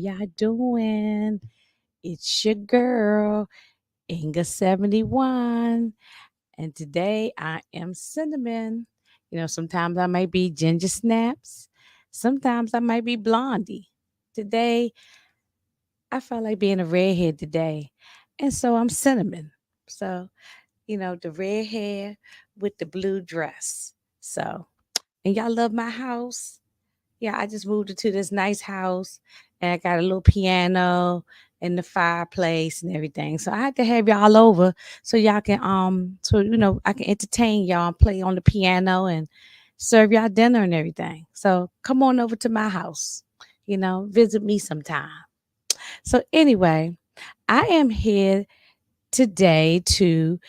y'all doing? It's your girl, Inga71. And today I am cinnamon. Sometimes I might be ginger snaps. Sometimes I might be blondie. Today, I felt like being a redhead today. And so I'm cinnamon. So, the red hair with the blue dress. So, and y'all love my house. Yeah, I just moved into this nice house and I got a little piano and the fireplace and everything. So I had to have y'all over so y'all can I can entertain y'all and play on the piano and serve y'all dinner and everything. So come on over to my house, visit me sometime. So anyway, I am here today to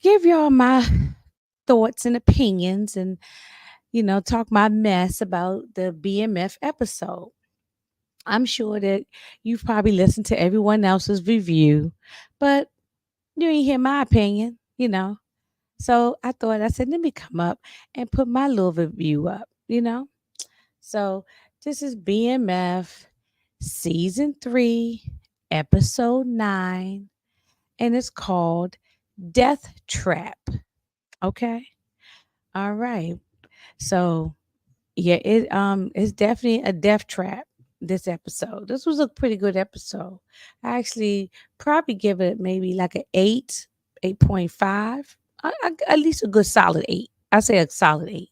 give y'all my thoughts and opinions and talk my mess about the BMF episode. I'm sure that you've probably listened to everyone else's review, but you didn't hear my opinion. So I said, let me come up and put my little review up. So this is BMF season 3, episode 9, and it's called Death Trap. Okay. All right. So yeah, it's definitely a death trap. This episode. This was a pretty good episode. I actually probably give it maybe like an 8, 8.5. At least a good solid 8. I say a solid 8.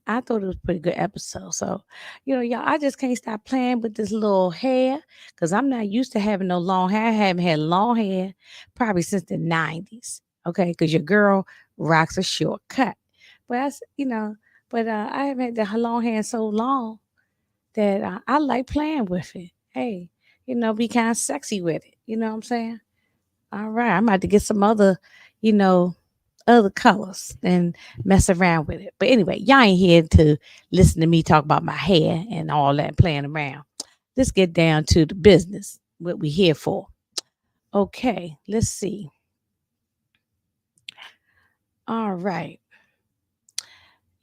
I thought it was a pretty good episode. So, y'all, I just can't stop playing with this little hair because I'm not used to having no long hair. I haven't had long hair probably since the 90s. Okay, because your girl rocks a short cut. But I haven't had the long hair in so long that I like playing with it. Hey, be kind of sexy with it. You know what I'm saying? All right, I'm about to get some you know, other colors and mess around with it. But anyway, y'all ain't here to listen to me talk about my hair and all that playing around. Let's get down to the business. What we here for? Okay, let's see. All right.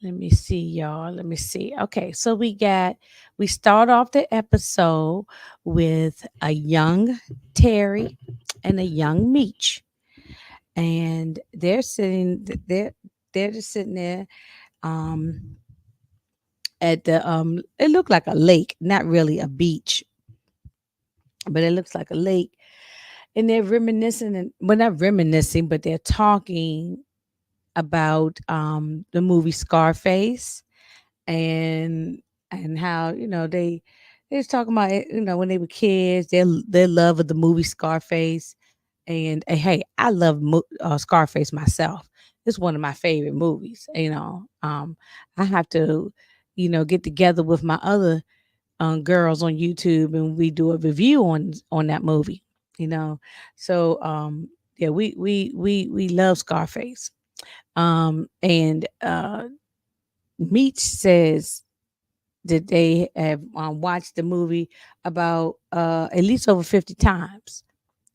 Let me see, y'all. Let me see. Okay, so we start off the episode with a young Terry and a young Meech, and they're just sitting there um at the it looked like a lake, not really a beach, but it looks like a lake, and they're reminiscing and well, not reminiscing, but they're talking about the movie Scarface and how they was talking about it, when they were kids, their love of the movie Scarface, and hey, I love Scarface myself. It's one of my favorite movies. I have to get together with my other girls on YouTube and we do a review on that movie. You know, so yeah, we love Scarface. And Meech says that they have watched the movie about at least over 50 times.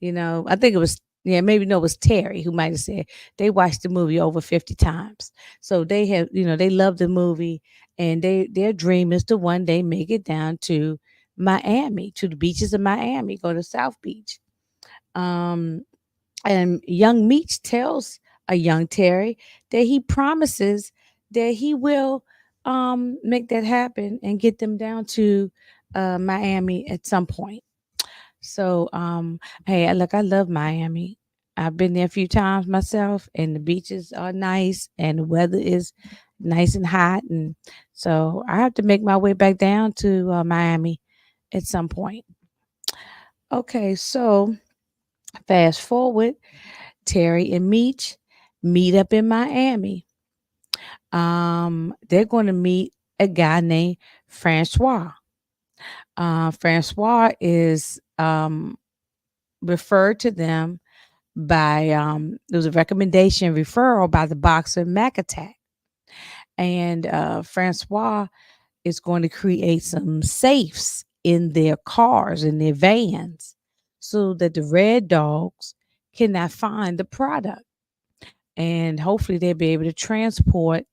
I think it was, yeah, maybe no, it was Terry who might have said they watched the movie over 50 times. So they have, they love the movie and their dream is to one day make it down to Miami, to the beaches of Miami, go to South Beach. Um, and young Meech tells a young Terry that he promises that he will make that happen and get them down to Miami at some point. So, hey, look, I love Miami. I've been there a few times myself, and the beaches are nice, and the weather is nice and hot, and so I have to make my way back down to Miami at some point. Okay, so fast forward, Terry and Meech meet up in Miami. They're going to meet a guy named Francois. Francois is referred to them by there was a recommendation referral by the boxer Mac Attack, and Francois is going to create some safes in their cars in their vans so that the red dogs cannot find the product, and hopefully they'll be able to transport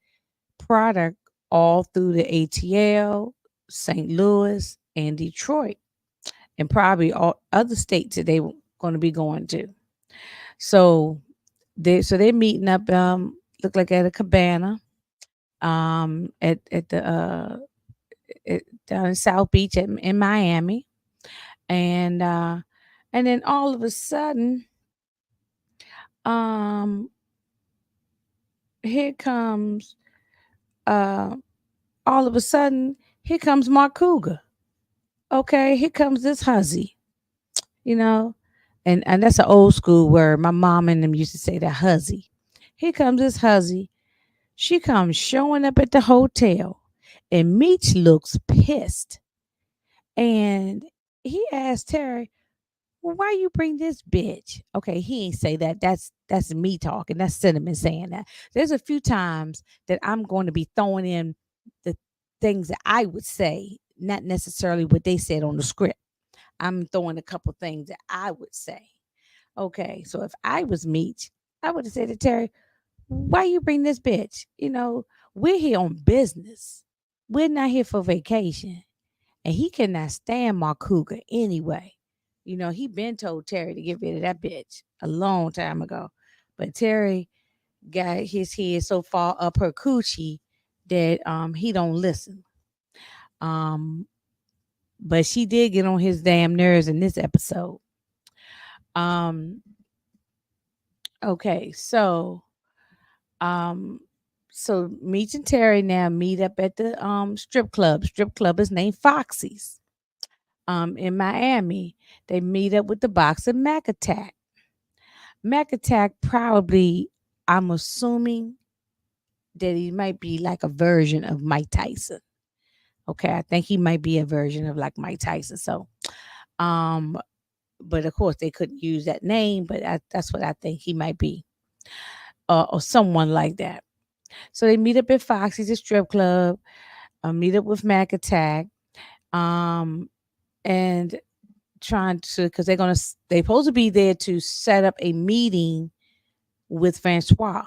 product all through the ATL, St. Louis, and Detroit. and probably all other states that they were going to be going to. So they're meeting up. Look like at a cabana. At the at, down in South Beach in Miami, and then all of a sudden, um, here comes uh, all of a sudden here comes Mark Cougar. Okay, here comes this hussy, you know, and that's an old school word. My mom and them used to say that hussy. Here comes this hussy. She comes showing up at the hotel, and Meech looks pissed, and he asked Terry, "Well, why you bring this bitch?" Okay, he ain't say that. That's me talking. That's Cinnamon saying that. There's a few times that I'm going to be throwing in the things that I would say, not necessarily what they said on the script. I'm throwing a couple things that I would say. Okay, so if I was Meech, I would have said to Terry, "Why you bring this bitch? We're here on business. We're not here for vacation." And he cannot stand Mark Cougar anyway. He been told Terry to get rid of that bitch a long time ago. But Terry got his head so far up her coochie that he don't listen. Um but she did get on his damn nerves in this episode. Um okay, um so Meech and Terry now meet up at the strip club. Strip club is named Foxy's. In Miami. They meet up with the boxer Mac Attack. Mac Attack probably, I'm assuming that he might be like a version of Mike Tyson. Okay, I think he might be a version of like Mike Tyson. So, um, but of course they couldn't use that name, but that's what I think he might be, or someone like that. So they meet up at Foxy's, a strip club. Meet up with Mac Attack, um, and trying to because they're supposed to be there to set up a meeting with Francois.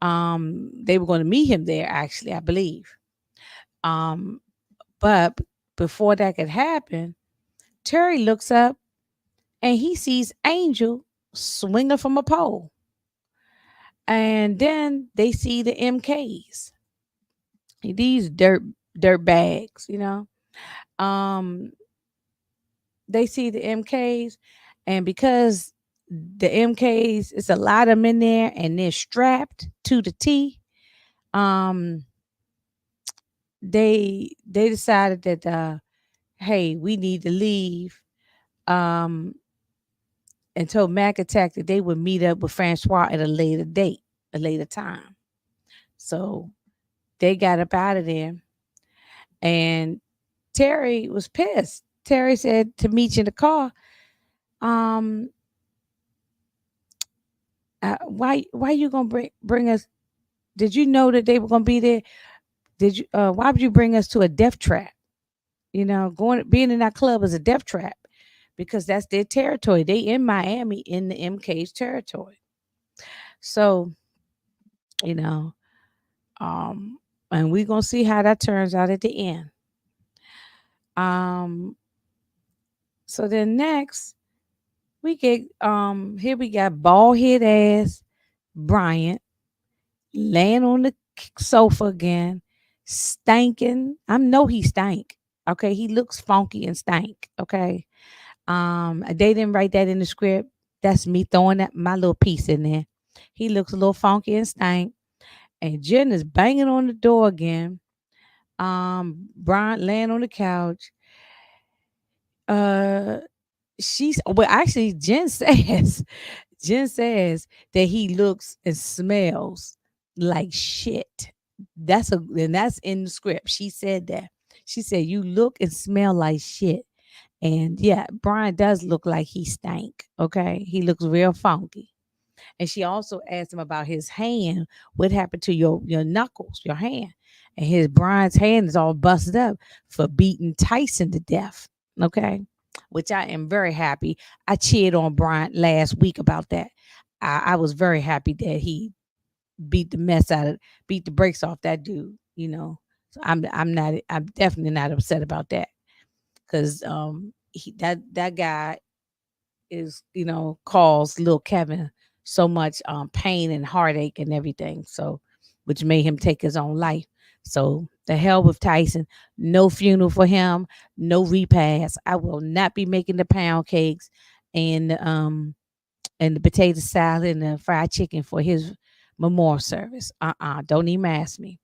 They were going to meet him there actually, I believe. Um, but before that could happen, Terry looks up and he sees Angel swinging from a pole. And then they see the MKs, these dirt bags. Um, they see the MKs, and because the MKs, it's a lot of them in there, and they're strapped to the T. Um, they decided that hey, we need to leave. Um, and told Mac Attack that they would meet up with Francois at a later date, a later time. So they got up out of there, and Terry was pissed. Terry said to Meech in the car, um, why you gonna bring us? Did you know that they were gonna be there? Did you? Why would you bring us to a death trap? Going being in that club is a death trap because that's their territory. They in Miami in the MK's territory. So you know, um, and we're gonna see how that turns out at the end. Um, so then next we get here we got bald head ass Bryant laying on the sofa again, stinking. I know he stank. Okay, he looks funky and stank. Okay, they didn't write that in the script. That's me throwing that my little piece in there. He looks a little funky and stank. And Jen is banging on the door again. Brian laying on the couch. Uh, actually, Jen says that he looks and smells like shit. That's in the script. She said that. She said you look and smell like shit. And yeah, Brian does look like he stank. Okay, he looks real funky. And she also asked him about his hand. What happened to your knuckles, your hand? And his Brian's hand is all busted up for beating Tyson to death. Okay. Which I am very happy. I cheered on Brian last week about that. I was very happy that he beat the brakes off that dude. So I'm definitely not upset about that. Cause that guy is, caused little Kevin so much pain and heartache and everything. So, which made him take his own life. So the hell with Tyson. No funeral for him. No repast. I will not be making the pound cakes and the potato salad and the fried chicken for his memorial service. Don't even ask me.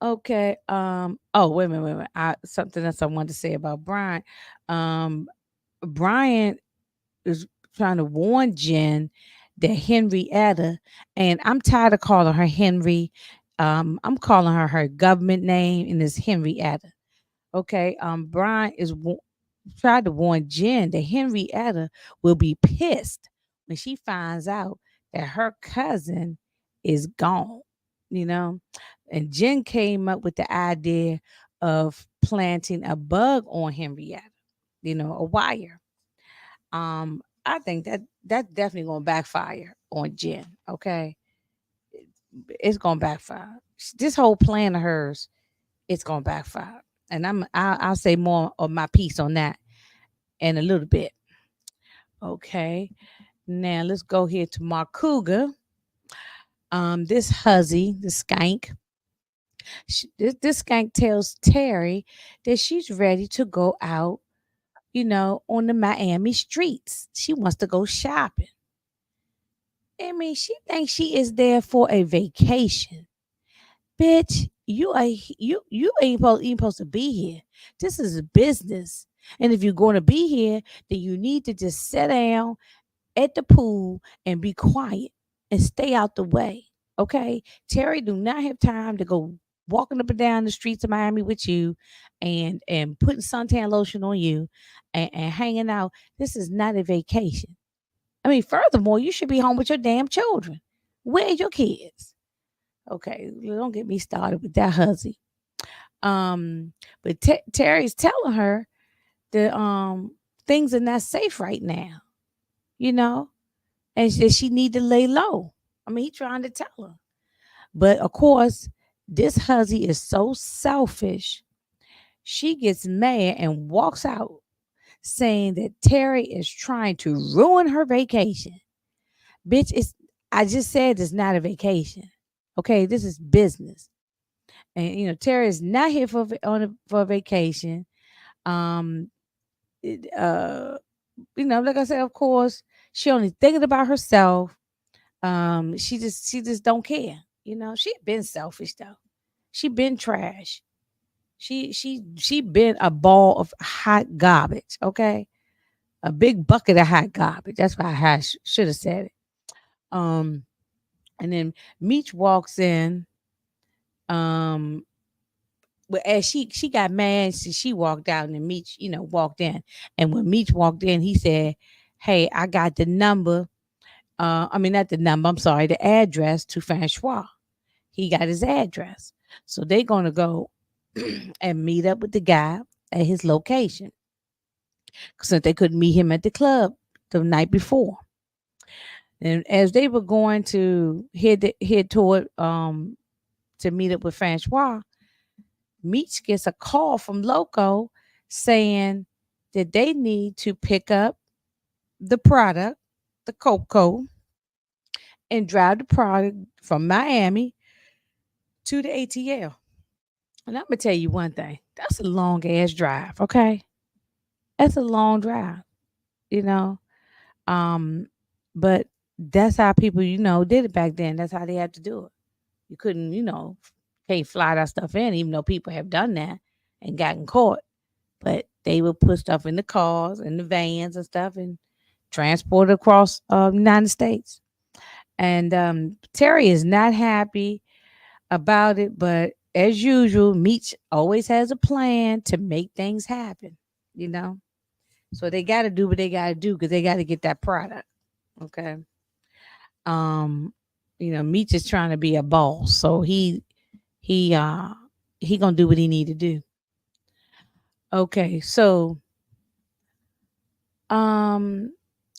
Okay. Oh, wait a minute, wait a minute. Something else I wanted to say about Brian. Um, Brian is trying to warn Jen that Henrietta, and I'm tired of calling her Henry. I'm calling her government name, and it's Henrietta. Okay. Brian tried to warn Jen that Henrietta will be pissed when she finds out that her cousin is gone. You know, and Jen came up with the idea of planting a bug on Henrietta. A wire. I think that's definitely gonna backfire on Jen. Okay, it's gonna backfire. This whole plan of hers, it's gonna backfire, and I'll say more of my piece on that in a little bit. Okay, now let's go here to Mark Cougar. This huzzy, the skank. This skank tells Terry that she's ready to go out, on the Miami streets. She wants to go shopping. I mean, she thinks she is there for a vacation. Bitch, you ain't supposed to be here. This is a business. And if you're going to be here, then you need to just sit down at the pool and be quiet and stay out the way. Okay? Terry do not have time to go walking up and down the streets of Miami with you and putting suntan lotion on you and hanging out. This is not a vacation. I mean, furthermore, you should be home with your damn children. Where are your kids? Okay, don't get me started with that huzzy. But Terry's telling her that things are not safe right now, you know, and she need to lay low. I mean, he trying to tell her, but of course, this huzzy is so selfish. She gets mad and walks out, saying that Terry is trying to ruin her vacation. Bitch, I just said it's not a vacation. Okay, this is business. And Terry is not here for vacation. Um it, like I said, of course, she only thinking about herself. She just don't care. She been selfish though. She been trash. She been a ball of hot garbage, okay? A big bucket of hot garbage. That's why I should have said it. Um and then Meech walks in. Um but as she got mad, she walked out, and then Meech, walked in. And when Meech walked in, he said, "Hey, I got the number. I mean, not the number. I'm sorry, the address to Francois. He got his address, so they're gonna go and meet up with the guy at his location, since they couldn't meet him at the club the night before. And as they were going to head toward to meet up with Francois, Meech gets a call from Loco saying that they need to pick up the product, the cocoa, and drive the product from Miami to the ATL. And I'm gonna tell you one thing: that's a long ass drive. Okay, that's a long drive. You know, um, but that's how people did it back then. That's how they had to do it. You couldn't, can't fly that stuff in, even though people have done that and gotten caught. But they would put stuff in the cars and the vans and stuff and transport it across the United States. And Terry is not happy about it, but as usual, Meech always has a plan to make things happen, you know? So they got to do what they got to do because they got to get that product. Okay. Um, Meech is trying to be a boss, so he uh he gonna do what he need to do. Okay, so um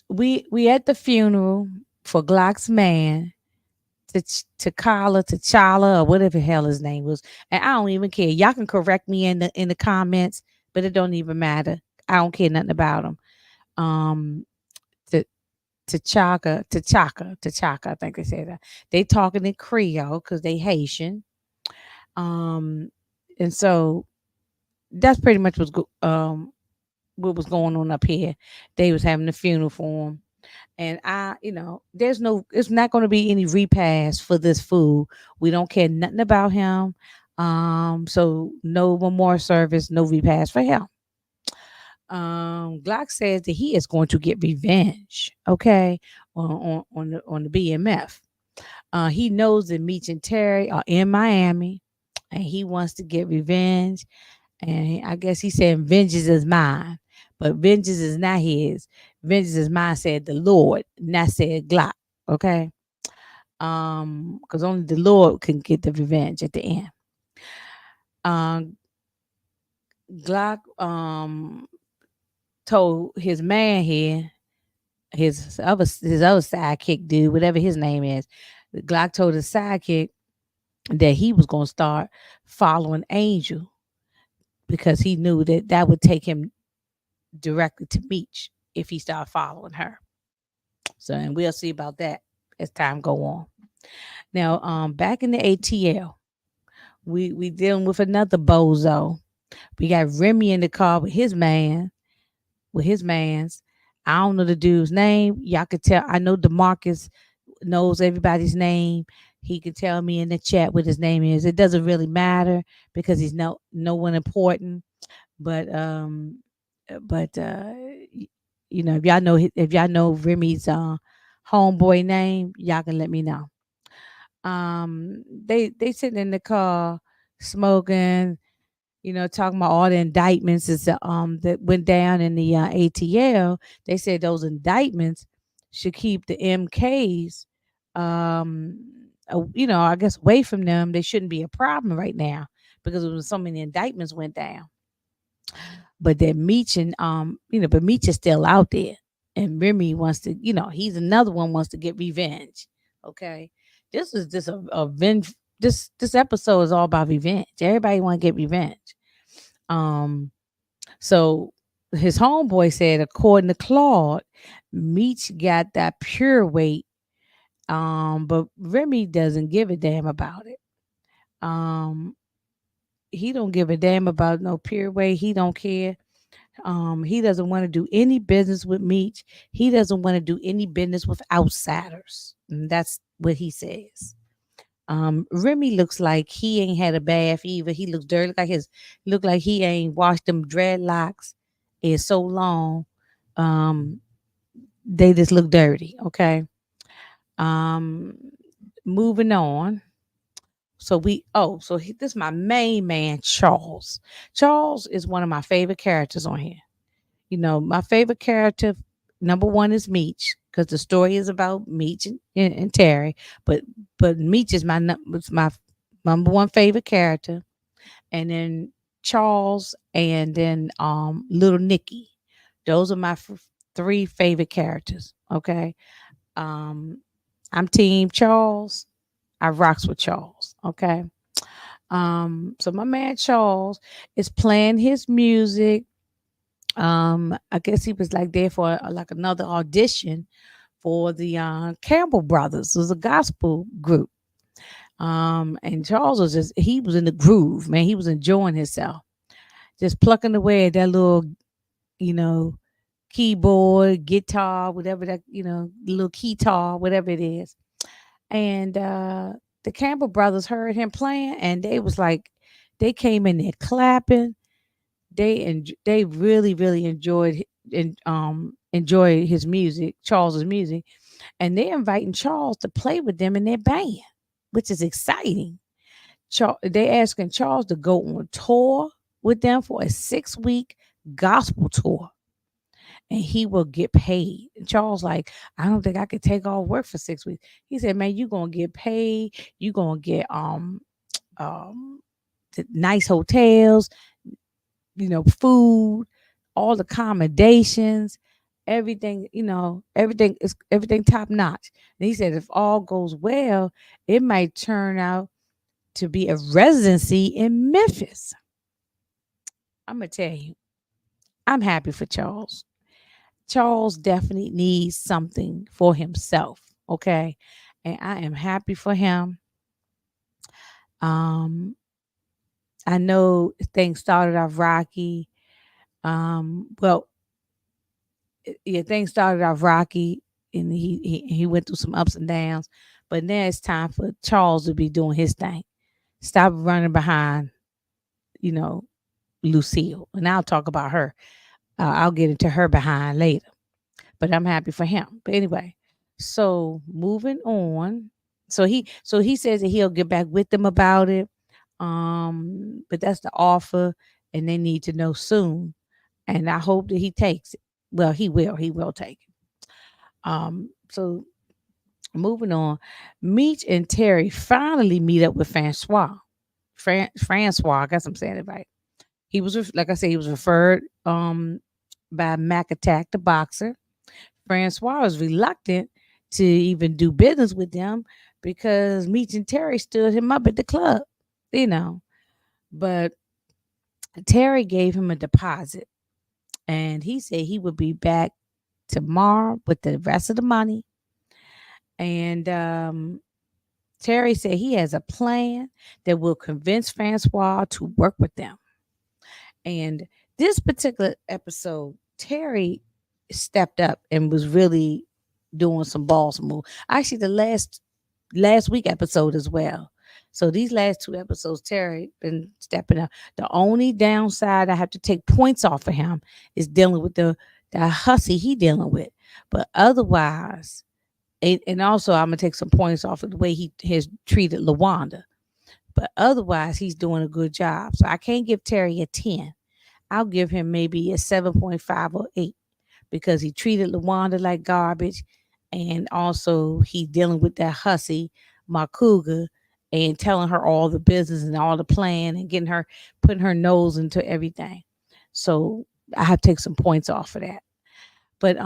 we at the funeral for Glock's man, T'Challa or whatever the hell his name was, and I don't even care. Y'all can correct me in the comments. but it don't even matter. I don't care nothing about them. Um, to T'Chaka, I think they say that. They talking in Creole because they Haitian. Um, and so that's pretty much what was going on up here. They was having a funeral for him. And there's no, it's not going to be any repast for this fool. We don't care nothing about him. So no memorial service, no repast for him. Glock says that he is going to get revenge. Okay, on the BMF. He knows that Meech and Terry are in Miami, and he wants to get revenge. And I guess he said, "Vengeance is mine," but vengeance is not his. Vengeance is mine, said the Lord, not said Glock. Okay, because only the Lord can get the revenge at the end. Um, Glock told his man here, his other sidekick dude, whatever his name is. Glock told his sidekick that he was going to start following Angel because he knew that that would take him directly to Meech if he started following her. So, and we'll see about that as time go on. Now, back in the ATL, we dealing with another bozo. We got Remy in the car with his man's. I don't know the dude's name. Y'all could tell. I know Demarcus knows everybody's name. He could tell me in the chat what his name is. It doesn't really matter because he's no one important. But but if y'all know Remy's homeboy name, y'all can let me know. They sitting in the car smoking, talking about all the indictments that went down in the ATL. They said those indictments should keep the MKs, I guess away from them. They shouldn't be a problem right now because there was so many indictments went down. But that Meech but Meech is still out there, and Remy wants to, he's another one wants to get revenge. Okay, this is just a venge. This episode is all about revenge. Everybody want to get revenge. Um, so his homeboy said, according to Claude, Meech got that pure weight, but Remy doesn't give a damn about it. Um, he don't give a damn about no pure weight. He don't care. He doesn't want to do any business with Meech. He doesn't want to do any business with outsiders. And that's what he says. Remy looks like he ain't had a bath either. He looks dirty, look like he ain't washed them dreadlocks in so long. Um, they just look dirty. Okay. Um, moving on. This is my main man, Charles. Charles is one of my favorite characters on here. My favorite character, number one, is Meech because the story is about Meech and Terry. But Meech is my number one favorite character, and then Charles, and then Little Nicky. Those are my three favorite characters. Okay, um, I'm Team Charles. I rocks with Charles. Okay. So my man Charles is playing his music. I guess he was like there for like another audition for the Campbell Brothers. It was a gospel group. And Charles was he was in the groove, man. He was enjoying himself, just plucking away at that little, you know, keyboard, guitar, whatever that, little keytar, whatever it is. And the Campbell Brothers heard him playing, and they was like, they came in there clapping. They really enjoyed and enjoyed his music, Charles's music, and they're inviting Charles to play with them in their band, which is exciting. They asking Charles to go on tour with them for a 6-week gospel tour, and he will get paid. And Charles like, I don't think I could take off work for 6 weeks. He said, man, you gonna get paid. You gonna get um nice hotels, food, all the accommodations, everything, everything top notch. And he said if all goes well, it might turn out to be a residency in Memphis. I'm gonna tell you. I'm happy for Charles. Charles definitely needs something for himself. Okay. And I am happy for him. Um, I know things started off rocky. Well, yeah, things started off rocky, and he went through some ups and downs. But now it's time for Charles to be doing his thing. Stop running behind, you know, Lucille. And I'll talk about her. I'll get into her behind later. But I'm happy for him. But anyway, so moving on. So he says that he'll get back with them about it. But that's the offer, and they need to know soon. And I hope that he takes it. Well, he will. He will take it. So moving on, Meech and Terry finally meet up with Francois. Francois, I guess I'm saying it right. He was, like I said, he was referred by Mac Attack, the boxer. Francois was reluctant to even do business with them because Meech and Terry stood him up at the club, you know. But Terry gave him a deposit, and he said he would be back tomorrow with the rest of the money. And Terry said he has a plan that will convince Francois to work with them. And this particular episode, Terry stepped up and was really doing some balls move. Actually, the last week episode as well. So these last two episodes, Terry been stepping up. The only downside I have to take points off of him is dealing with the hussy he dealing with. But otherwise, and also I'm gonna take some points off of the way he has treated Lawanda. But otherwise, he's doing a good job. So I can't give Terry a 10. I'll give him maybe a 7.5 or 8 because he treated Lawanda like garbage. And also, he's dealing with that hussy, Makuga, and telling her all the business and all the plan and getting her, putting her nose into everything. So I have to take some points off of that. But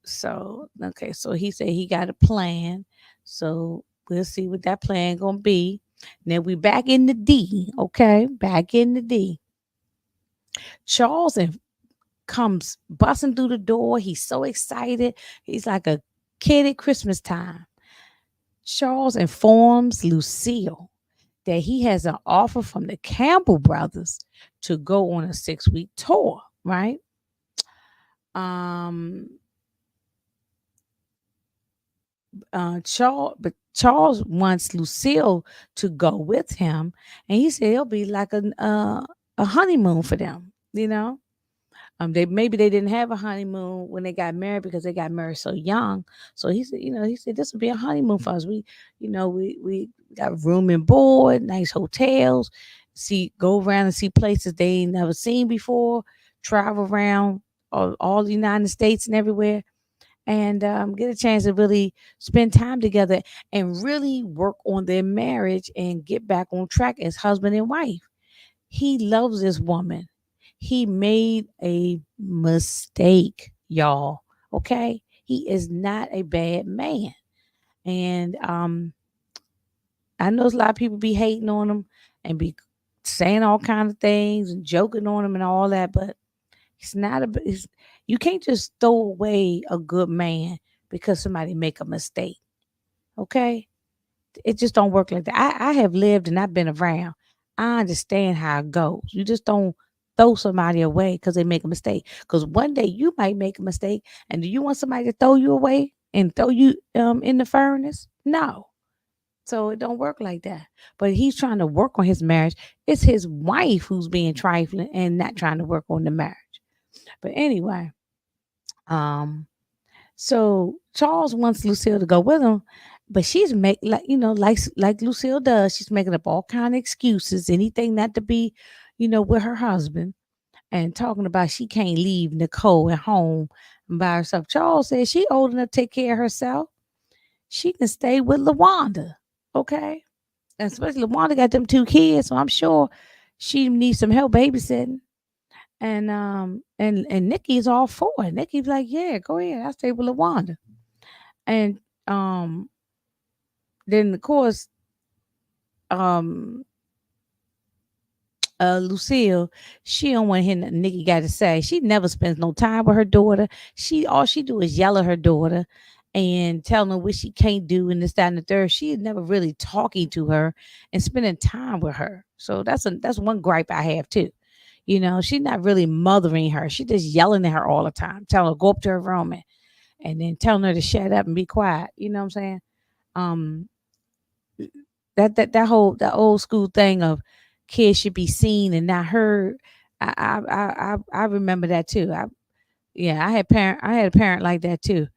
so okay, so he said he got a plan. So we'll see what that plan gonna be. Now we back in the D, okay? Back in the D. Charles and comes busting through the door. He's so excited. He's like a kid at Christmas time. Charles informs Lucille that he has an offer from the Campbell brothers to go on a 6-week tour, right? Um Charles wants Lucille to go with him, and he said it'll be like a honeymoon for them. You know, they maybe they didn't have a honeymoon when they got married because they got married so young. So he said, he said this will be a honeymoon for us. We got room and board, nice hotels, go around and see places they ain't never seen before, travel around all the United States and everywhere, and get a chance to really spend time together and really work on their marriage and get back on track as husband and wife. He loves this woman. He made a mistake, y'all. Okay? He is not a bad man. And I know a lot of people be hating on him and be saying all kind of things and joking on him and all that, but it's not a you can't just throw away a good man because somebody make a mistake. Okay? It just don't work like that. I have lived and I've been around. I understand how it goes. You just don't throw somebody away because they make a mistake. Because one day you might make a mistake, and do you want somebody to throw you away and throw you in the furnace? No. So it don't work like that. But he's trying to work on his marriage. It's his wife who's being trifling and not trying to work on the marriage. But anyway, um, so Charles wants Lucille to go with him, but she's make like Lucille does. She's making up all kind of excuses, anything not to be, with her husband, and talking about she can't leave Nicole at home by herself. Charles says she old enough to take care of herself. She can stay with LaWanda, okay? And especially LaWanda got them 2 kids, so I'm sure she needs some help babysitting. And Nikki's all for it. Nikki's like, yeah, go ahead. I'll stay with LaWanda. And um then of course, um Lucille, she don't want to hear nothing Nikki got to say. She never spends no time with her daughter. She all she do is yell at her daughter and telling her what she can't do and this, that, and the third. She is never really talking to her and spending time with her. So that's one gripe I have too. She's not really mothering her. She just yelling at her all the time, telling her go up to her room and then telling her to shut up and be quiet. You know what I'm saying? Um, that old school thing of kids should be seen and not heard. I remember that too. I had a parent like that too.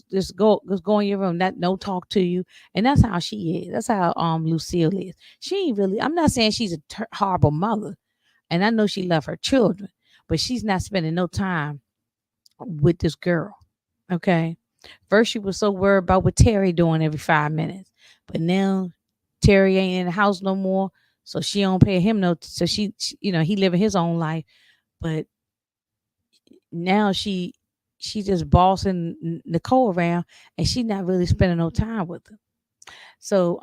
Just go in your room, not no talk to you, and that's how she is. That's how Lucille is. She ain't really. I'm not saying she's a horrible mother, and I know she love her children, but she's not spending no time with this girl. Okay. First, she was so worried about what Terry doing every 5 minutes, but now Terry ain't in the house no more, so she don't pay him no. So he living his own life, but now she just bossing Nicole around, and she not really spending no time with her. So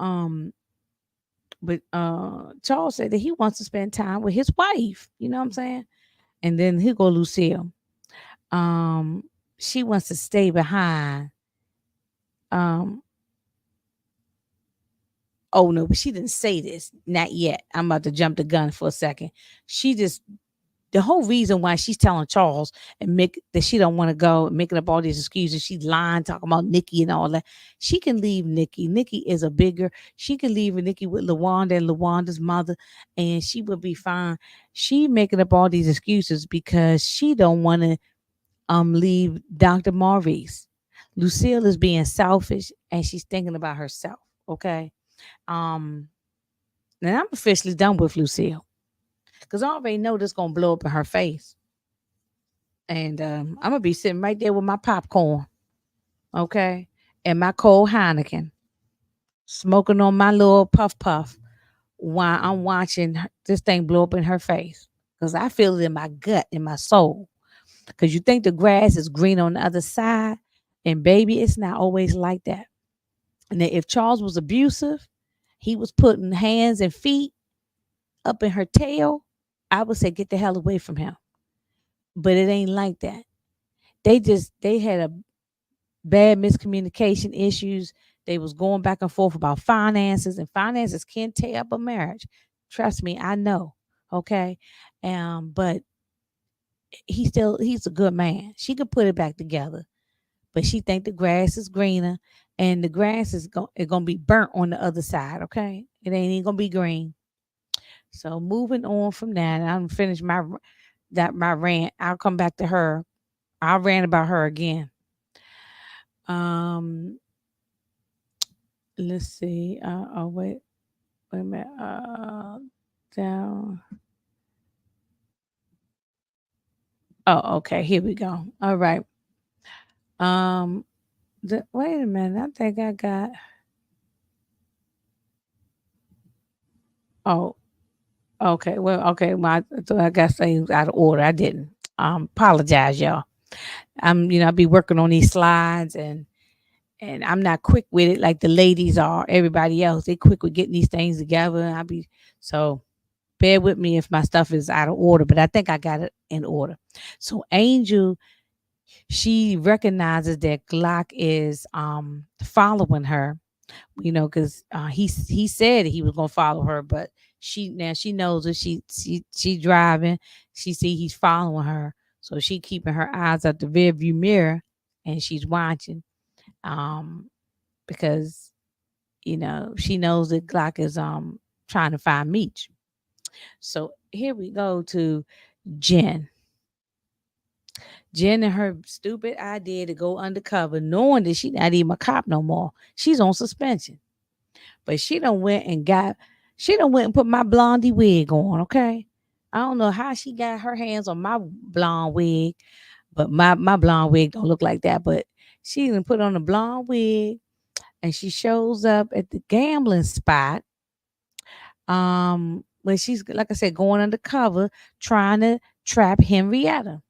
but Charles said that he wants to spend time with his wife. You know what I'm saying? And then here go Lucille. Um, she wants to stay behind. Um, Oh no, but she didn't say this. Not yet. I'm about to jump the gun for a second. She just the whole reason why she's telling Charles and Mick that she don't want to go, making up all these excuses. She's lying, talking about Nikki and all that. She can leave Nikki. Nikki is a bigger. She can leave Nikki with Lawanda and Lawanda's mother, and she would be fine. She making up all these excuses because she don't want to leave Dr. Maurice. Lucille is being selfish and she's thinking about herself. Okay. Um, and I'm officially done with Lucille because I already know this gonna blow up in her face, and I'm gonna be sitting right there with my popcorn, okay, and my cold Heineken, smoking on my little puff puff while I'm watching this thing blow up in her face because I feel it in my gut, in my soul. Because you think the grass is green on the other side, and baby, it's not always like that. And then if Charles was abusive, he was putting hands and feet up in her tail, I would say get the hell away from him. But it ain't like that. They had a bad miscommunication issues. They was going back and forth about finances, and finances can tear up a marriage. Trust me, I know. Okay. But he's a good man. She could put it back together. But she think the grass is greener and the grass is gonna be burnt on the other side, okay? It ain't even gonna be green. So moving on from that, I'm finished my rant. I'll come back to her. I'll rant about her again. Um, let's see. Oh wait a minute. Down. Oh, okay. Here we go. All right. Um, wait a minute. I think I got. Oh, okay. Well, okay. So I got things out of order. I didn't. Apologize, y'all. I be working on these slides and I'm not quick with it like the ladies are. Everybody else, they quick with getting these things together. So bear with me if my stuff is out of order, but I think I got it in order. So Angel, she recognizes that Glock is following her, because he said he was gonna follow her, but she knows that she driving. She see he's following her, so she keeping her eyes at the rear view mirror, and she's watching. Um, because she knows that Glock is trying to find Meech. So here we go to Jen. Jen and her stupid idea to go undercover, knowing that she not even a cop no more. She's on suspension. But she done went and put my blondie wig on, okay? I don't know how she got her hands on my blonde wig, but my blonde wig don't look like that. But she done put on a blonde wig and she shows up at the gambling spot. When she's like I said, going undercover, trying to trap Henrietta.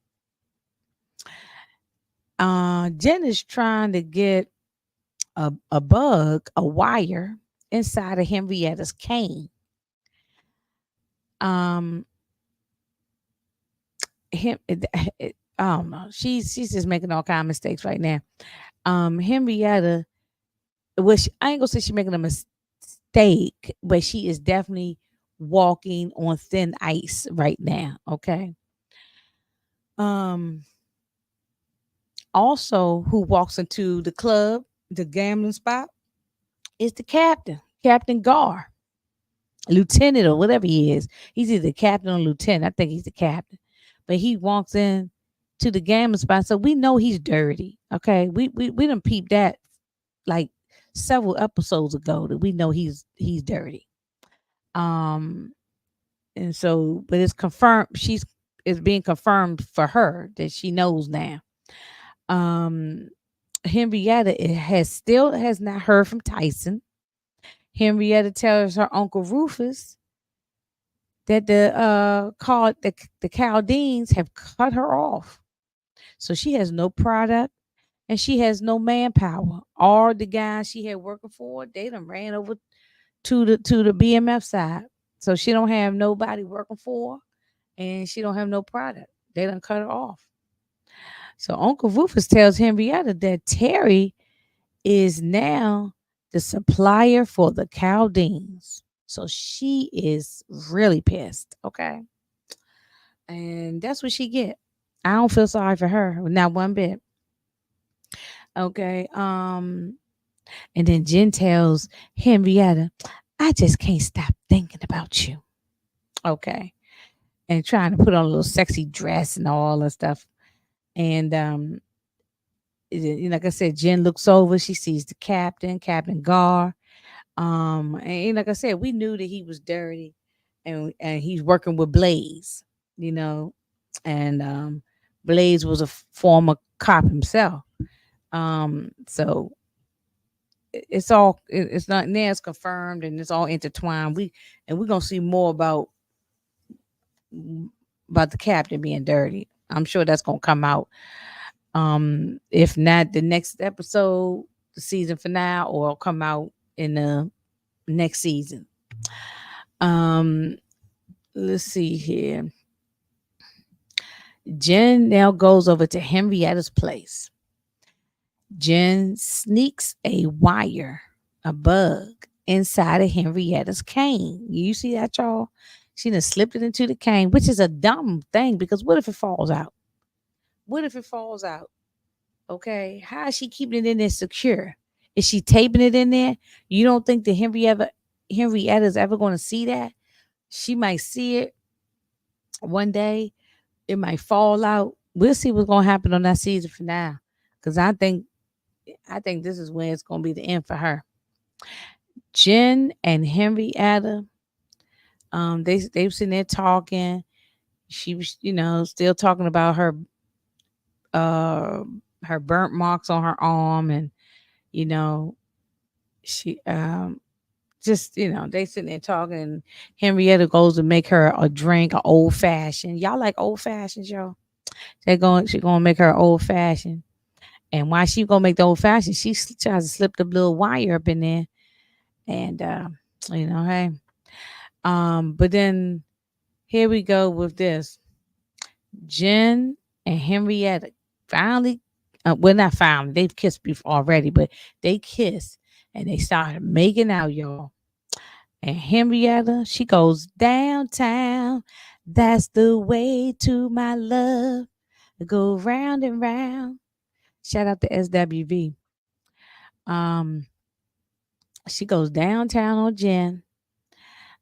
Jen is trying to get a bug, a wire inside of Henrietta's cane. Um, I don't know. She's just making all kind of mistakes right now. Henrietta, which I ain't gonna say she's making a mistake, but she is definitely walking on thin ice right now. Okay. Um, Also, who walks into the club, the gambling spot, is the captain, Captain Gar, lieutenant or whatever he is. He's either captain or lieutenant. I think he's the captain. But he walks in to the gambling spot, so we know he's dirty. Okay, we done peeped that like several episodes ago that we know he's dirty. Um, and so, but it's confirmed. It's being confirmed for her that she knows now. Um, Henrietta has not heard from Tyson. Henrietta tells her uncle Rufus that the Chaldeans have cut her off. So she has no product and she has no manpower. All the guys she had working for, they done ran over to the BMF side. So she don't have nobody working for her and she don't have no product. They done cut her off. So Uncle Rufus tells Henrietta that Terry is now the supplier for the Chaldeans. So she is really pissed. Okay. And that's what she get. I don't feel sorry for her, not one bit. Okay. And then Jen tells Henrietta, I just can't stop thinking about you. Okay. And trying to put on a little sexy dress and all that stuff. And like I said, Jen looks over, she sees the captain, Captain Gar. And like I said, we knew that he was dirty and he's working with Blaze, you know, and Blaze was a former cop himself. So it's not now it's confirmed and it's all intertwined. We're gonna see more about the captain being dirty. I'm sure that's gonna come out. If not the next episode, the season finale, or come out in the next season. Um, let's see here. Jen now goes over to Henrietta's place. Jen sneaks a wire, a bug, inside of Henrietta's cane. You see that, y'all? She done slipped it into the cane, which is a dumb thing because what if it falls out? What if it falls out? Okay. How is she keeping it in there secure? Is she taping it in there? You don't think that Henrietta's ever going to see that? She might see it one day. It might fall out. We'll see what's going to happen on that season finale. Because I think this is when it's going to be the end for her. Jen and Henrietta, they were sitting there talking. She was, still talking about uh her burnt marks on her arm, and you know, she just they sitting there talking. And Henrietta goes to make her a drink, an old fashioned. Y'all like old fashions, y'all? She gonna make her old fashioned. And while she gonna make the old fashioned, she tries to slip the little wire up in there, and hey. But then here we go with this. Jen and Henrietta finally, well, not finally, they've kissed before already, but they kissed and they started making out, y'all. And Henrietta, she goes downtown. That's the way to my love. Go round and round. Shout out to SWV. Um, she goes downtown on Jen.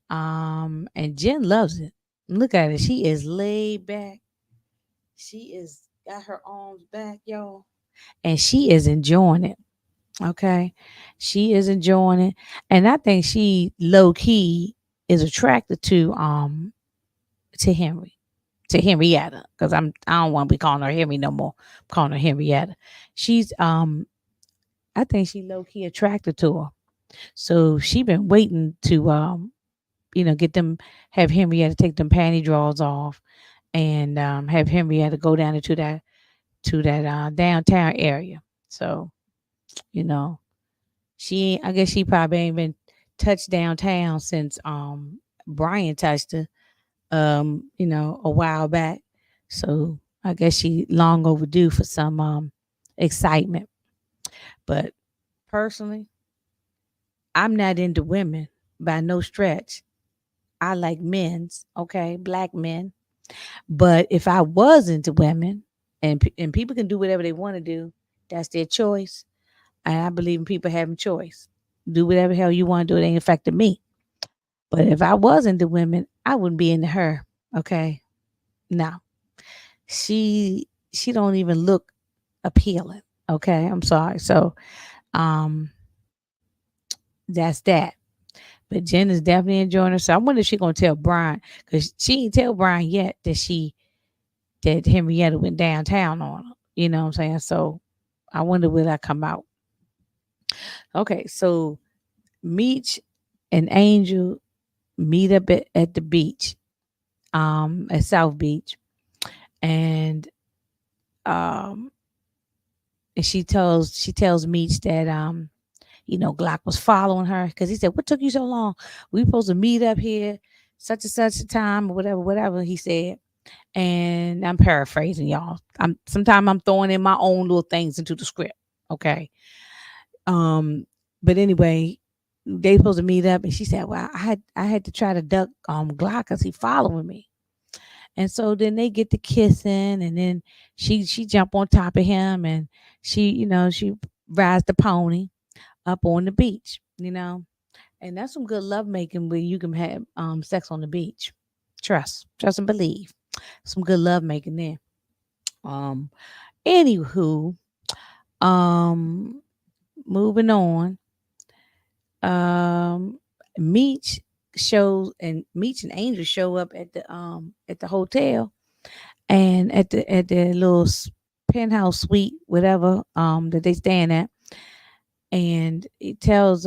And Jen loves it. Look at her. She is laid back. She is got her arms back, y'all. And she is enjoying it. Okay. She is enjoying it. And I think she low key is attracted to Henry. To Henrietta. Because I don't want to be calling her Henry no more. I'm calling her Henrietta. She's I think she low key attracted to her. So she been waiting to get them, have Henrietta take them panty drawers off, and have Henrietta go down to that downtown area. So you know, I guess she probably ain't been touched downtown since Brian touched her. a while back. So I guess she long overdue for some excitement. But personally, I'm not into women by no stretch. I like men's, okay, black men. But if I was into women, and people can do whatever they want to do, that's their choice. And I believe in people having choice. Do whatever the hell you want to do. It ain't affecting me. But if I was into women, I wouldn't be into her. Okay. No. She don't even look appealing. Okay. I'm sorry. So um that's that. But Jen is definitely enjoying herself. I wonder if she's gonna tell Brian, because she ain't tell Brian yet that Henrietta went downtown on her. You know what I'm saying? So I wonder will that come out. Okay, so Meech and Angel meet up at the beach, at South Beach, and um, and she tells Meech that Glock was following her because he said, "What took you so long? We supposed to meet up here, such and such a time, or whatever." He said, and I'm paraphrasing, y'all. Sometimes I'm throwing in my own little things into the script. Okay, um, but anyway, they supposed to meet up, and she said, "Well, I had to try to duck Glock because he following me." And so then they get to kissing, and then she jump on top of him, and she rides the pony up on the beach, and that's some good lovemaking where you can have sex on the beach. Trust and believe. Some good lovemaking there. Um, Anywho, um, moving on. Um, Meech Meech and Angel show up at the hotel, and at the little penthouse suite, whatever that they staying at, and it tells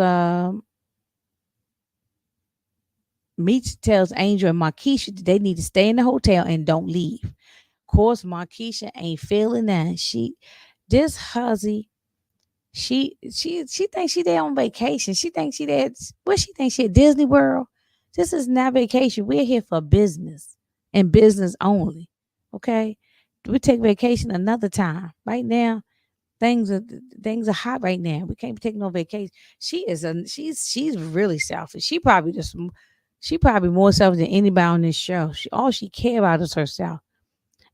Meech tells Angel and Markeisha that they need to stay in the hotel and don't leave. Of course, Markeisha ain't feeling that. This hussy, she thinks she there on vacation. She thinks she there. What she thinks she at Disney World? This is not vacation. We're here for business and business only. Okay, we take vacation another time. Right now, things are things are hot right now. We can't be taking no vacation. She's really selfish. She probably more selfish than anybody on this show. All she care about is herself,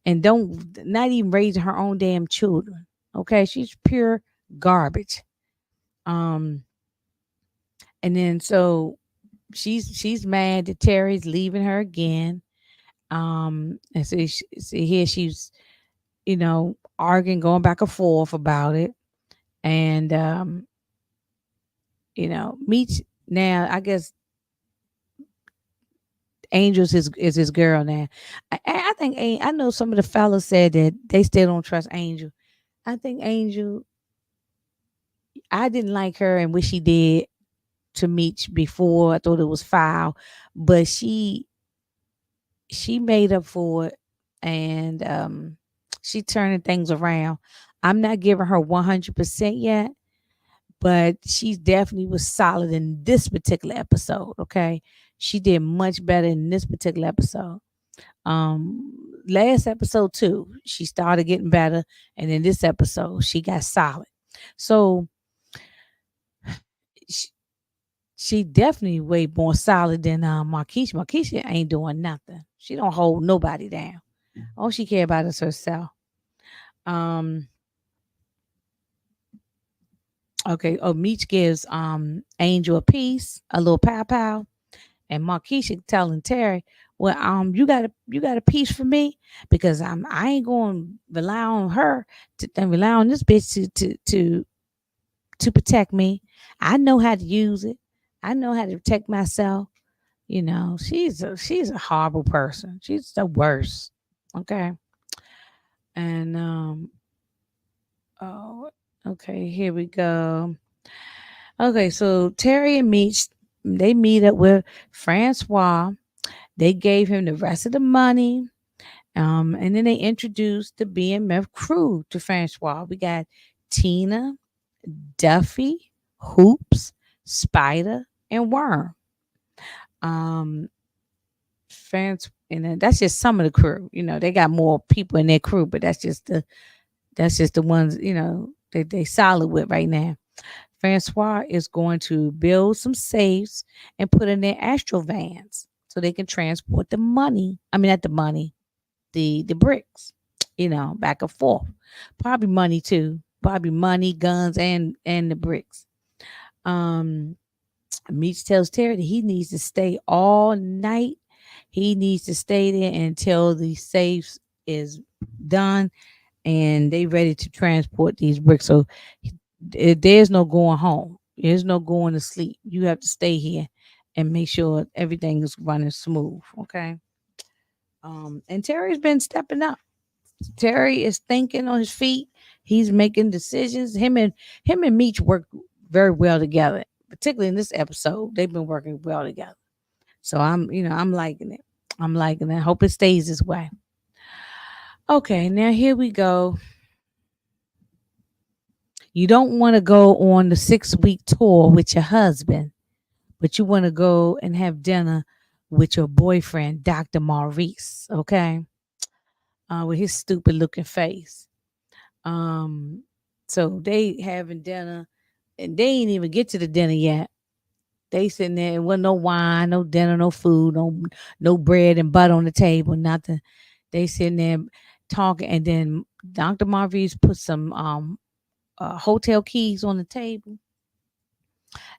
and don't not even raising her own damn children. Okay, she's pure garbage. Um, and then so she's mad that Terry's leaving her again. And so here she's arguing, going back and forth about it, and Meech now. I guess Angel's is his girl now. I think I know some of the fellas said that they still don't trust Angel. I think Angel. I didn't like her and what she did to Meech before. I thought it was foul, but she made up for it, and she turning things around. I'm not giving her 100% yet, but she definitely was solid in this particular episode. Okay, she did much better in this particular episode. Last episode too, she started getting better, and in this episode, she got solid. So she, she definitely way more solid than Markeisha. Markeisha ain't doing nothing. She don't hold nobody down. All she care about is herself. Um, okay. Oh, Meech gives Angel a piece, a little pow pow, and Markeisha telling Terry, "Well, you got a piece for me because I ain't going to rely on her to and rely on this bitch to protect me. I know how to use it. I know how to protect myself. She's a horrible person. She's the worst. Okay, and oh, okay, here we go. Okay, so Terry and Meech, they meet up with Francois. They gave him the rest of the money. And then they introduced the BMF crew to Francois. We got Tina, Duffy, Hoops, Spider, and Worm. Um, And that's just some of the crew. They got more people in their crew, but that's just the ones, they solid with right now. Francois is going to build some safes and put in their astro vans so they can transport the money. I mean, not the money, the bricks, back and forth. Probably money too. Probably money, guns, and the bricks. Um, Meech tells Terry that he needs to stay all night. He needs to stay there until the safes is done and they ready to transport these bricks. So there's no going home. There's no going to sleep. You have to stay here and make sure everything is running smooth. Okay. And Terry's been stepping up. Terry is thinking on his feet. He's making decisions. Him and Meech work very well together. Particularly in this episode, they've been working well together. So I'm liking it. I'm liking it. I hope it stays this way. Okay, now here we go. You don't want to go on the 6-week tour with your husband, but you want to go and have dinner with your boyfriend, Dr. Maurice, okay? With his stupid looking face. Um, so they having dinner, and they ain't even get to the dinner yet. They sitting there, it wasn't no wine, no dinner, no food, no bread and butter on the table, nothing. They sitting there talking, and then Dr. Maurice put some hotel keys on the table,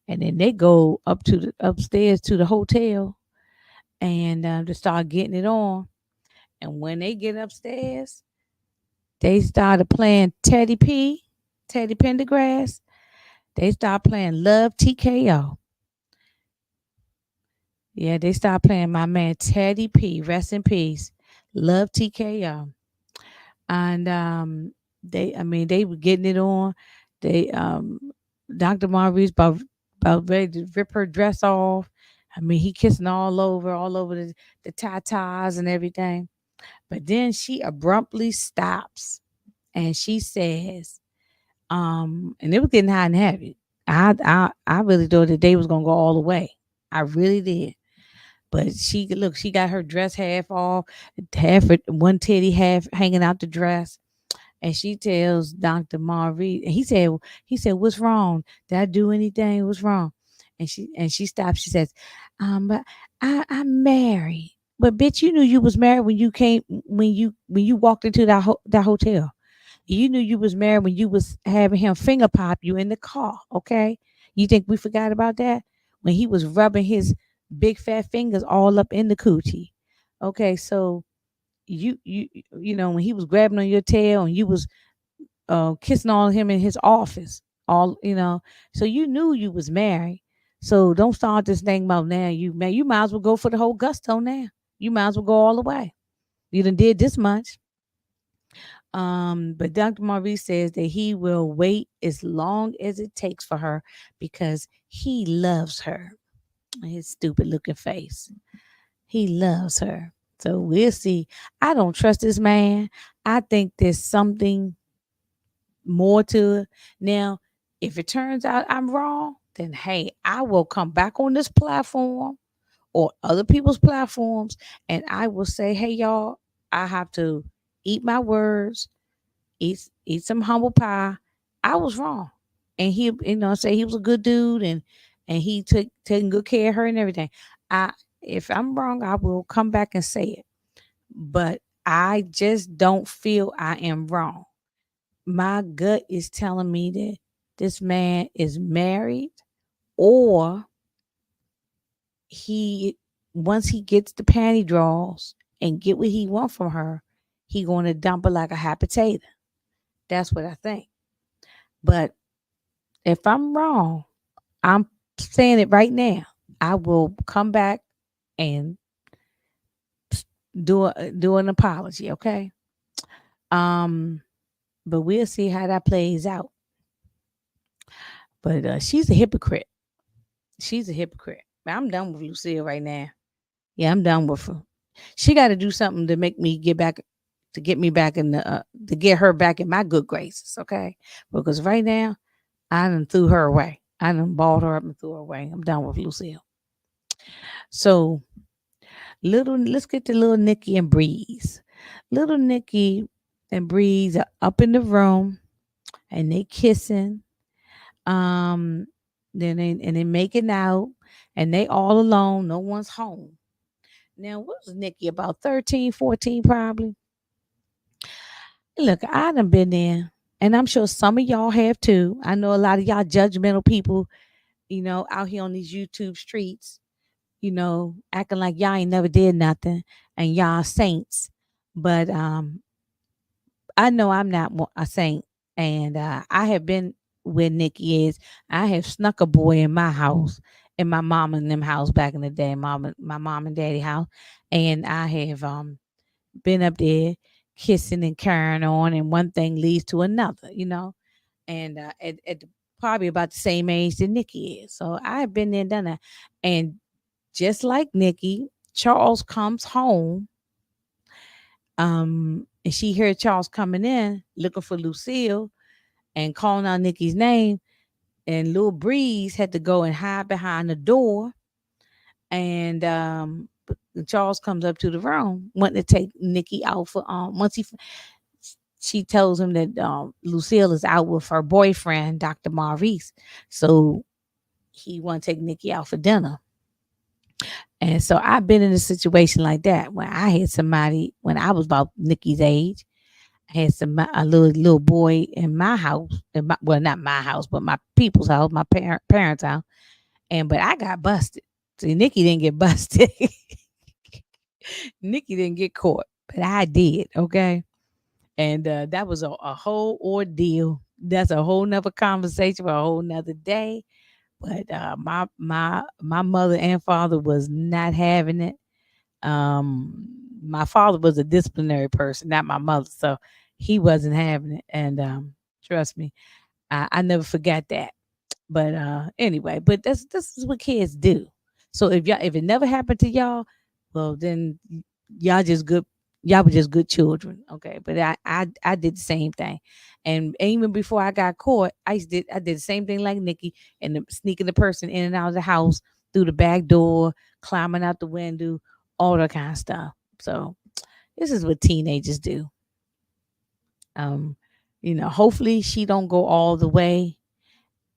and then they go up to the upstairs to the hotel and to start getting it on. And when they get upstairs, they started playing Teddy Pendergrass. They start playing Love TKO. Yeah, they start playing my man Teddy P. Rest in peace. Love TKO. And I mean, they were getting it on. They Dr. Maurice about ready to rip her dress off. I mean, he kissing all over the tatas and everything. But then she abruptly stops and she says, and it was getting hot and heavy. I really thought the day was gonna go all the way. I really did. But she got her dress half off, half one titty half hanging out the dress. And she tells Dr. Maurice, and he said, "What's wrong? Did I do anything? What's wrong?" And she stops. She says, "But I'm married. But bitch, you knew you was married when you came when you walked into that hotel. You knew you was married when you was having him finger pop you in the car. Okay, you think we forgot about that when he was rubbing his big fat fingers all up in the coochie? Okay, so." You know when he was grabbing on your tail and you was kissing on him in his office, so you knew you was married. So don't start this thing about now you might as well go for the whole gusto now. You might as well go all the way. You done did this much. But Dr. Maurice says that he will wait as long as it takes for her because he loves her. His stupid looking face. He loves her. So we'll see. I don't trust this man. I think there's something more to it. Now, if it turns out I'm wrong, then hey, I will come back on this platform or other people's platforms and I will say, hey y'all, I have to eat my words, eat some humble pie. I was wrong. And he, say he was a good dude and he took taking good care of her and everything. I If I'm wrong, I will come back and say it. But I just don't feel I am wrong. My gut is telling me that this man is married or he once he gets the panty draws and get what he want from her, he gonna dump her like a hot potato. That's what I think. But if I'm wrong, I'm saying it right now. I will come back and do an apology, okay? Um, but we'll see how that plays out. But she's a hypocrite. She's a hypocrite. I'm done with Lucille right now. Yeah, I'm done with her. She got to do something to make me get back, to get me back in the, to get her back in my good graces. Okay, because right now I done threw her away. I done balled her up and threw her away. I'm done with Lucille. So Let's get to little Nikki and Breeze. Little Nikki and Breeze are up in the room and they kissing. Um, then they making out and they all alone. No one's home. Now, what was Nikki about 13, 14 probably? Look, I done been there, and I'm sure some of y'all have too. I know a lot of y'all judgmental people, out here on these YouTube streets, acting like y'all ain't never did nothing and y'all saints. But I know I'm not a saint, and I have been where Nikki is. I have snuck a boy in my house, in my mom and them house back in the day, my mom and daddy house, and I have been up there kissing and carrying on, and one thing leads to another. And probably about the same age that Nikki is. So I've been there and done that. And just like Nikki, Charles comes home. And she heard Charles coming in looking for Lucille and calling out Nikki's name. And Lil Breeze had to go and hide behind the door. And Charles comes up to the room, wanting to take Nikki out for once she tells him that Lucille is out with her boyfriend, Dr. Maurice. So he want to take Nikki out for dinner. And so I've been in a situation like that when I had somebody when I was about Nikki's age. I had a little boy in my house, well, not my house, but my people's house, my parents' house, but I got busted. See, Nikki didn't get busted. Nikki didn't get caught, but I did. Okay, and that was a whole ordeal. That's a whole nother conversation for a whole nother day. But my mother and father was not having it. Um, my father was a disciplinary person, not my mother, so he wasn't having it. And trust me, I never forgot that. But anyway, but this is what kids do. So if it never happened to y'all, well then y'all just good y'all were just good children. Okay. But I did the same thing. And even before I got caught, I did the same thing like Nikki and sneaking the person in and out of the house through the back door, climbing out the window, all that kind of stuff. So this is what teenagers do. Um, hopefully she don't go all the way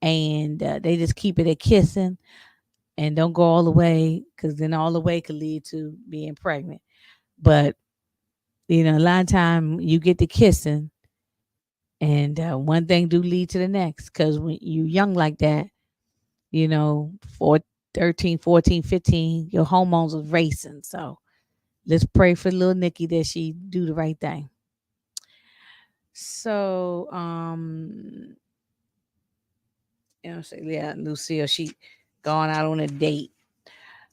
and they just keep it at kissing and don't go all the way because then all the way could lead to being pregnant. But a lot of time you get to kissing and one thing do lead to the next because when you young like that, for 13, 14, 15, your hormones are racing. So let's pray for little Nikki that she do the right thing. So yeah, Lucille, she gone out on a date.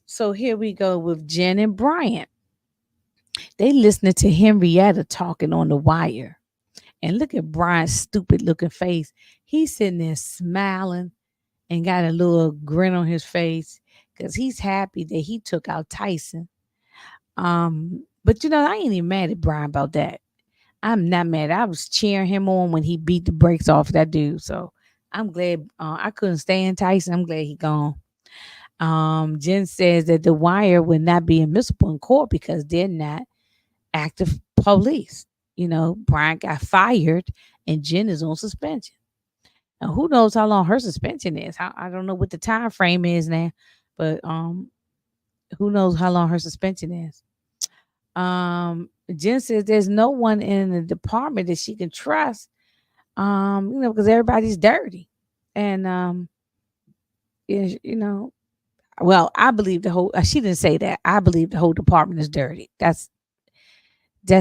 So here we go with Jen and Bryant. They listening to Henrietta talking on the wire. And look at Bryant's stupid looking face. He's sitting there smiling and got a little grin on his face because he's happy that he took out Tyson. But I ain't even mad at Brian about that. I'm not mad. I was cheering him on when he beat the brakes off that dude. So I'm glad I couldn't stand Tyson. I'm glad he gone. Jen says that the wire would not be admissible in court because they're not active police. Brian got fired and Jen is on suspension. Now, who knows how long her suspension is? I don't know what the time frame is now, but who knows how long her suspension is? Jen says there's no one in the department that she can trust. Because everybody's dirty, and well, I believe the whole. She didn't say that. I believe the whole department is dirty. That's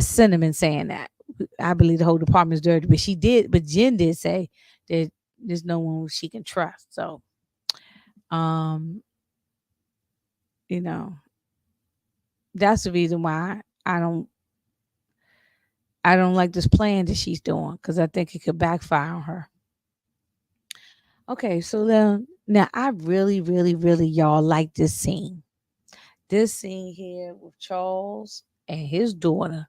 Cinnamon saying that. I believe the whole department is dirty, but Jen did say that there's no one she can trust. So, um, you know, that's the reason why I don't like this plan that she's doing because I think it could backfire on her. Okay, so then now I really, really, really y'all like this scene. This scene here with Charles and his daughter.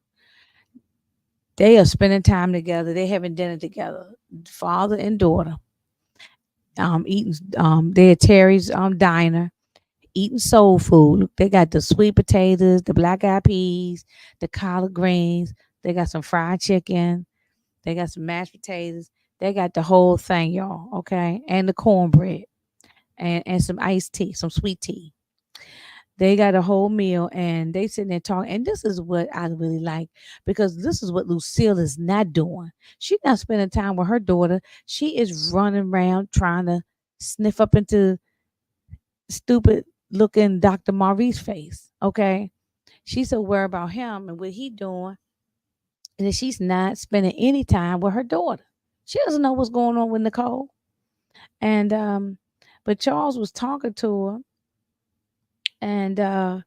They are spending time together. They having dinner together, father and daughter. Eating. They at Terry's diner. eating soul food. They got the sweet potatoes, the black eyed peas, the collard greens. They got some fried chicken. They got some mashed potatoes. They got the whole thing, y'all. Okay, and the cornbread and some iced tea, some sweet tea. They got a whole meal and they sitting there talking. And this is what I really like because this is what Lucille is not doing. She's not spending time with her daughter. She is running around trying to sniff up into stupid looking Dr. Maurice's face. Okay. She's so worried about him and what he doing. And that she's not spending any time with her daughter. She doesn't know what's going on with Nicole. And but Charles was talking to her and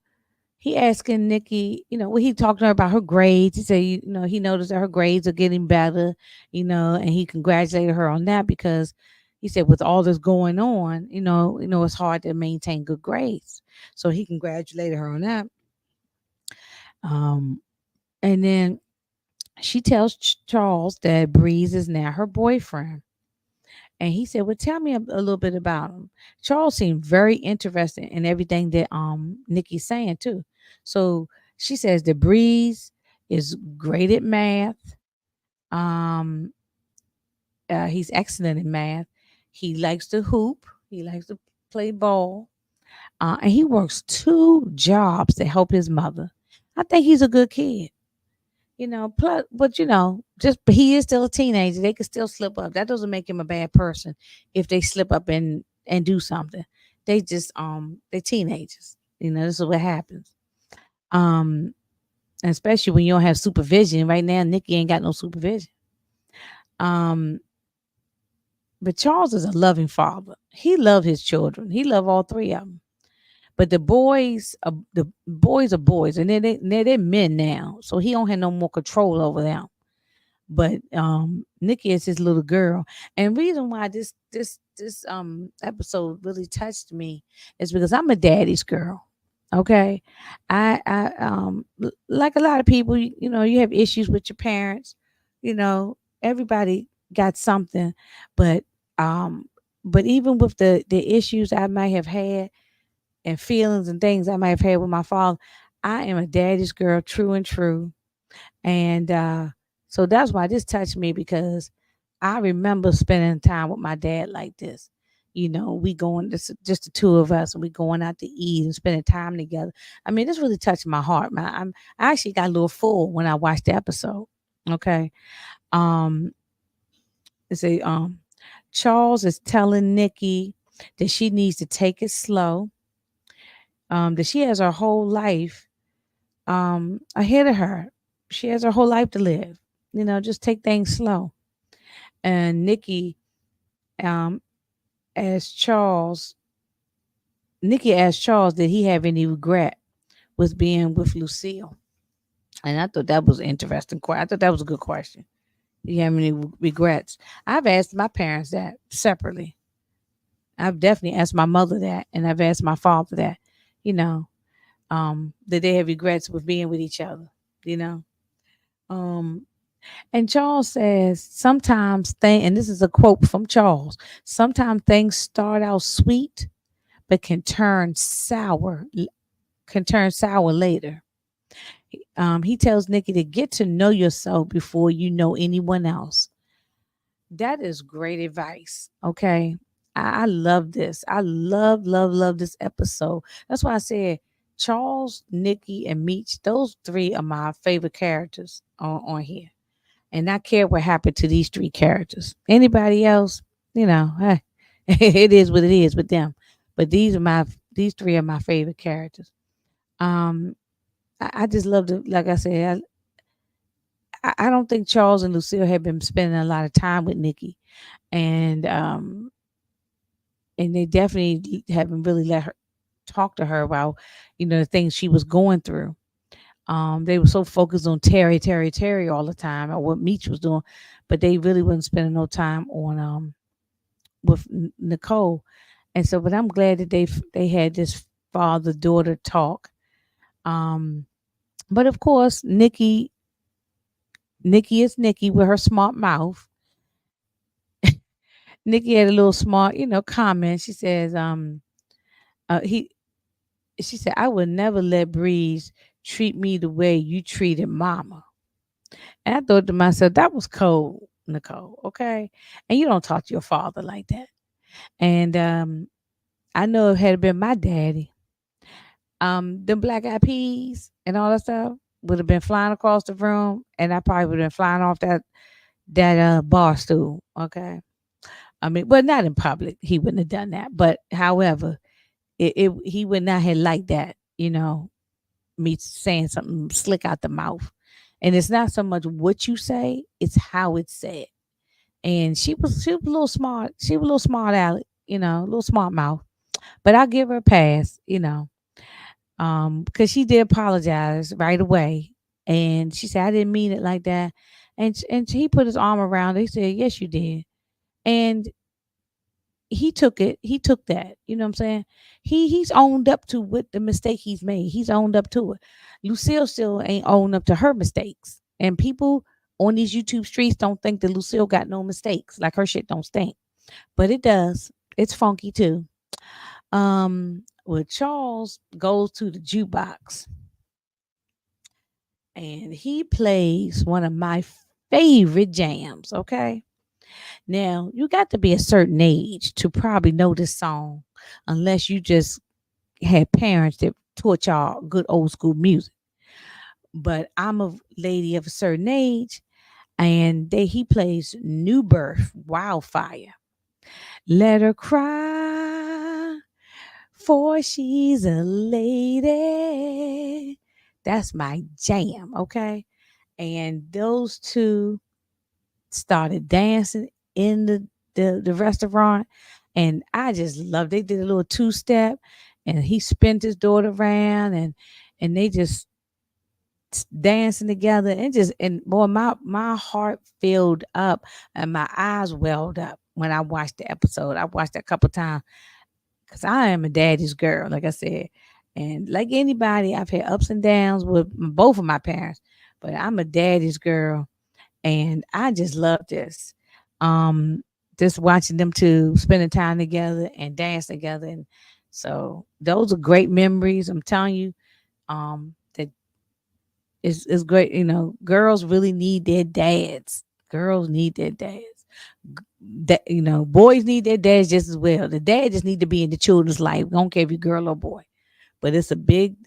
he asking Nikki, when he talked to her about her grades, he said, he noticed that her grades are getting better, and he congratulated her on that because he said with all this going on, it's hard to maintain good grades. So he congratulated her on that. Um, and then she tells Charles that Breeze is now her boyfriend. And he said, "Well, tell me a little bit about him." Charles seemed very interested in everything that Nikki's saying too. So she says that Breeze is great at math. Um, he's excellent in math. He likes to hoop. He likes to play ball. And he works two jobs to help his mother. I think he's a good kid. Plus, but just but he is still a teenager. They could still slip up. That doesn't make him a bad person if they slip up and do something. They just they're teenagers. This is what happens. Um, especially when you don't have supervision. Right now, Nikki ain't got no supervision. Um, but Charles is a loving father. He loved his children. He loved all three of them. But the boys are boys, and they're men now. So he don't have no more control over them. But Nikki is his little girl. And reason why this episode really touched me is because I'm a daddy's girl. Okay. I like a lot of people, you have issues with your parents, everybody got something, but um but even with the issues I might have had and feelings and things I might have had with my father, I am a daddy's girl, true and true. And so that's why this touched me because I remember spending time with my dad like this. We going just the two of us and we going out to eat and spending time together. I mean, this really touched my heart. I actually got a little full when I watched the episode. Okay. Um it's a Charles is telling Nikki that she needs to take it slow. That she has her whole life ahead of her. She has her whole life to live. Just take things slow. And um, asked Charles, Nikki asked Charles, did he have any regret with being with Lucille? And I thought that was an interesting question. I thought that was a good question. Do you have any regrets? I've asked my parents that separately. I've definitely asked my mother that, and I've asked my father that. You know, that they have regrets with being with each other. You know, um, And Charles says sometimes and this is a quote from Charles, sometimes things start out sweet, but can turn sour later. He tells Nikki to get to know yourself before you know anyone else. That is great advice. Okay. I love this. I love this episode. That's why I said Charles, Nikki, and Meech, those three are my favorite characters on here. And not care what happened to these three characters. Anybody else, hey, it is what it is with them. But these three are my favorite characters. Um, I just love to, like I said, I don't think Charles and Lucille have been spending a lot of time with Nikki, and they definitely haven't really let her talk to her about, the things she was going through. They were so focused on Terry all the time, or what Meech was doing, but they really wasn't spending no time on with Nicole. And so, but I'm glad that they had this father daughter talk. Um, but of course, Nikki is Nikki with her smart mouth. Nikki had a little smart, comment. She says, he She said, I would never let Breeze treat me the way you treated mama. And I thought to myself, that was cold, Nicole. Okay. And you don't talk to your father like that. And I know if it had been my daddy, them black eyed peas and all that stuff would have been flying across the room, and I probably would have been flying off that bar stool. Okay. I mean, well, not in public. He wouldn't have done that. But however, he would not have liked that, me saying something slick out the mouth. And it's not so much what you say, it's how it's said. And she was a little smart. She was a little smart aleck, a little smart mouth. But I'll give her a pass, because she did apologize right away. And she said, I didn't mean it like that. And he put his arm around her. He said, yes, you did. And he took it. He took that. You know what I'm saying? He's owned up to what the mistake he's made. He's owned up to it. Lucille still ain't owned up to her mistakes. And people on these YouTube streets don't think that Lucille got no mistakes. Like her shit don't stink. But it does. It's funky too. Well, Charles goes to the jukebox and he plays one of my favorite jams. Okay. Now, you got to be a certain age to probably know this song, unless you just had parents that taught y'all good old school music. But I'm a lady of a certain age, and he plays New Birth, Wildfire. Let her cry, for she's a lady. That's my jam, okay? And those two started dancing in the restaurant, and I just loved. They did a little two step, and he spent his daughter around, and they just dancing together, and just and boy, my heart filled up and my eyes welled up when I watched the episode. I watched it a couple times because I am a daddy's girl, like I said, and like anybody, I've had ups and downs with both of my parents, but I'm a daddy's girl, and I just love this. Um, just watching them two spending time together and dance together, and so those are great memories. I'm telling you, that is great. Girls really need their dads. Girls need their dads. That boys need their dads just as well. The dad just need to be in the children's life. Don't care if you girl or boy, but it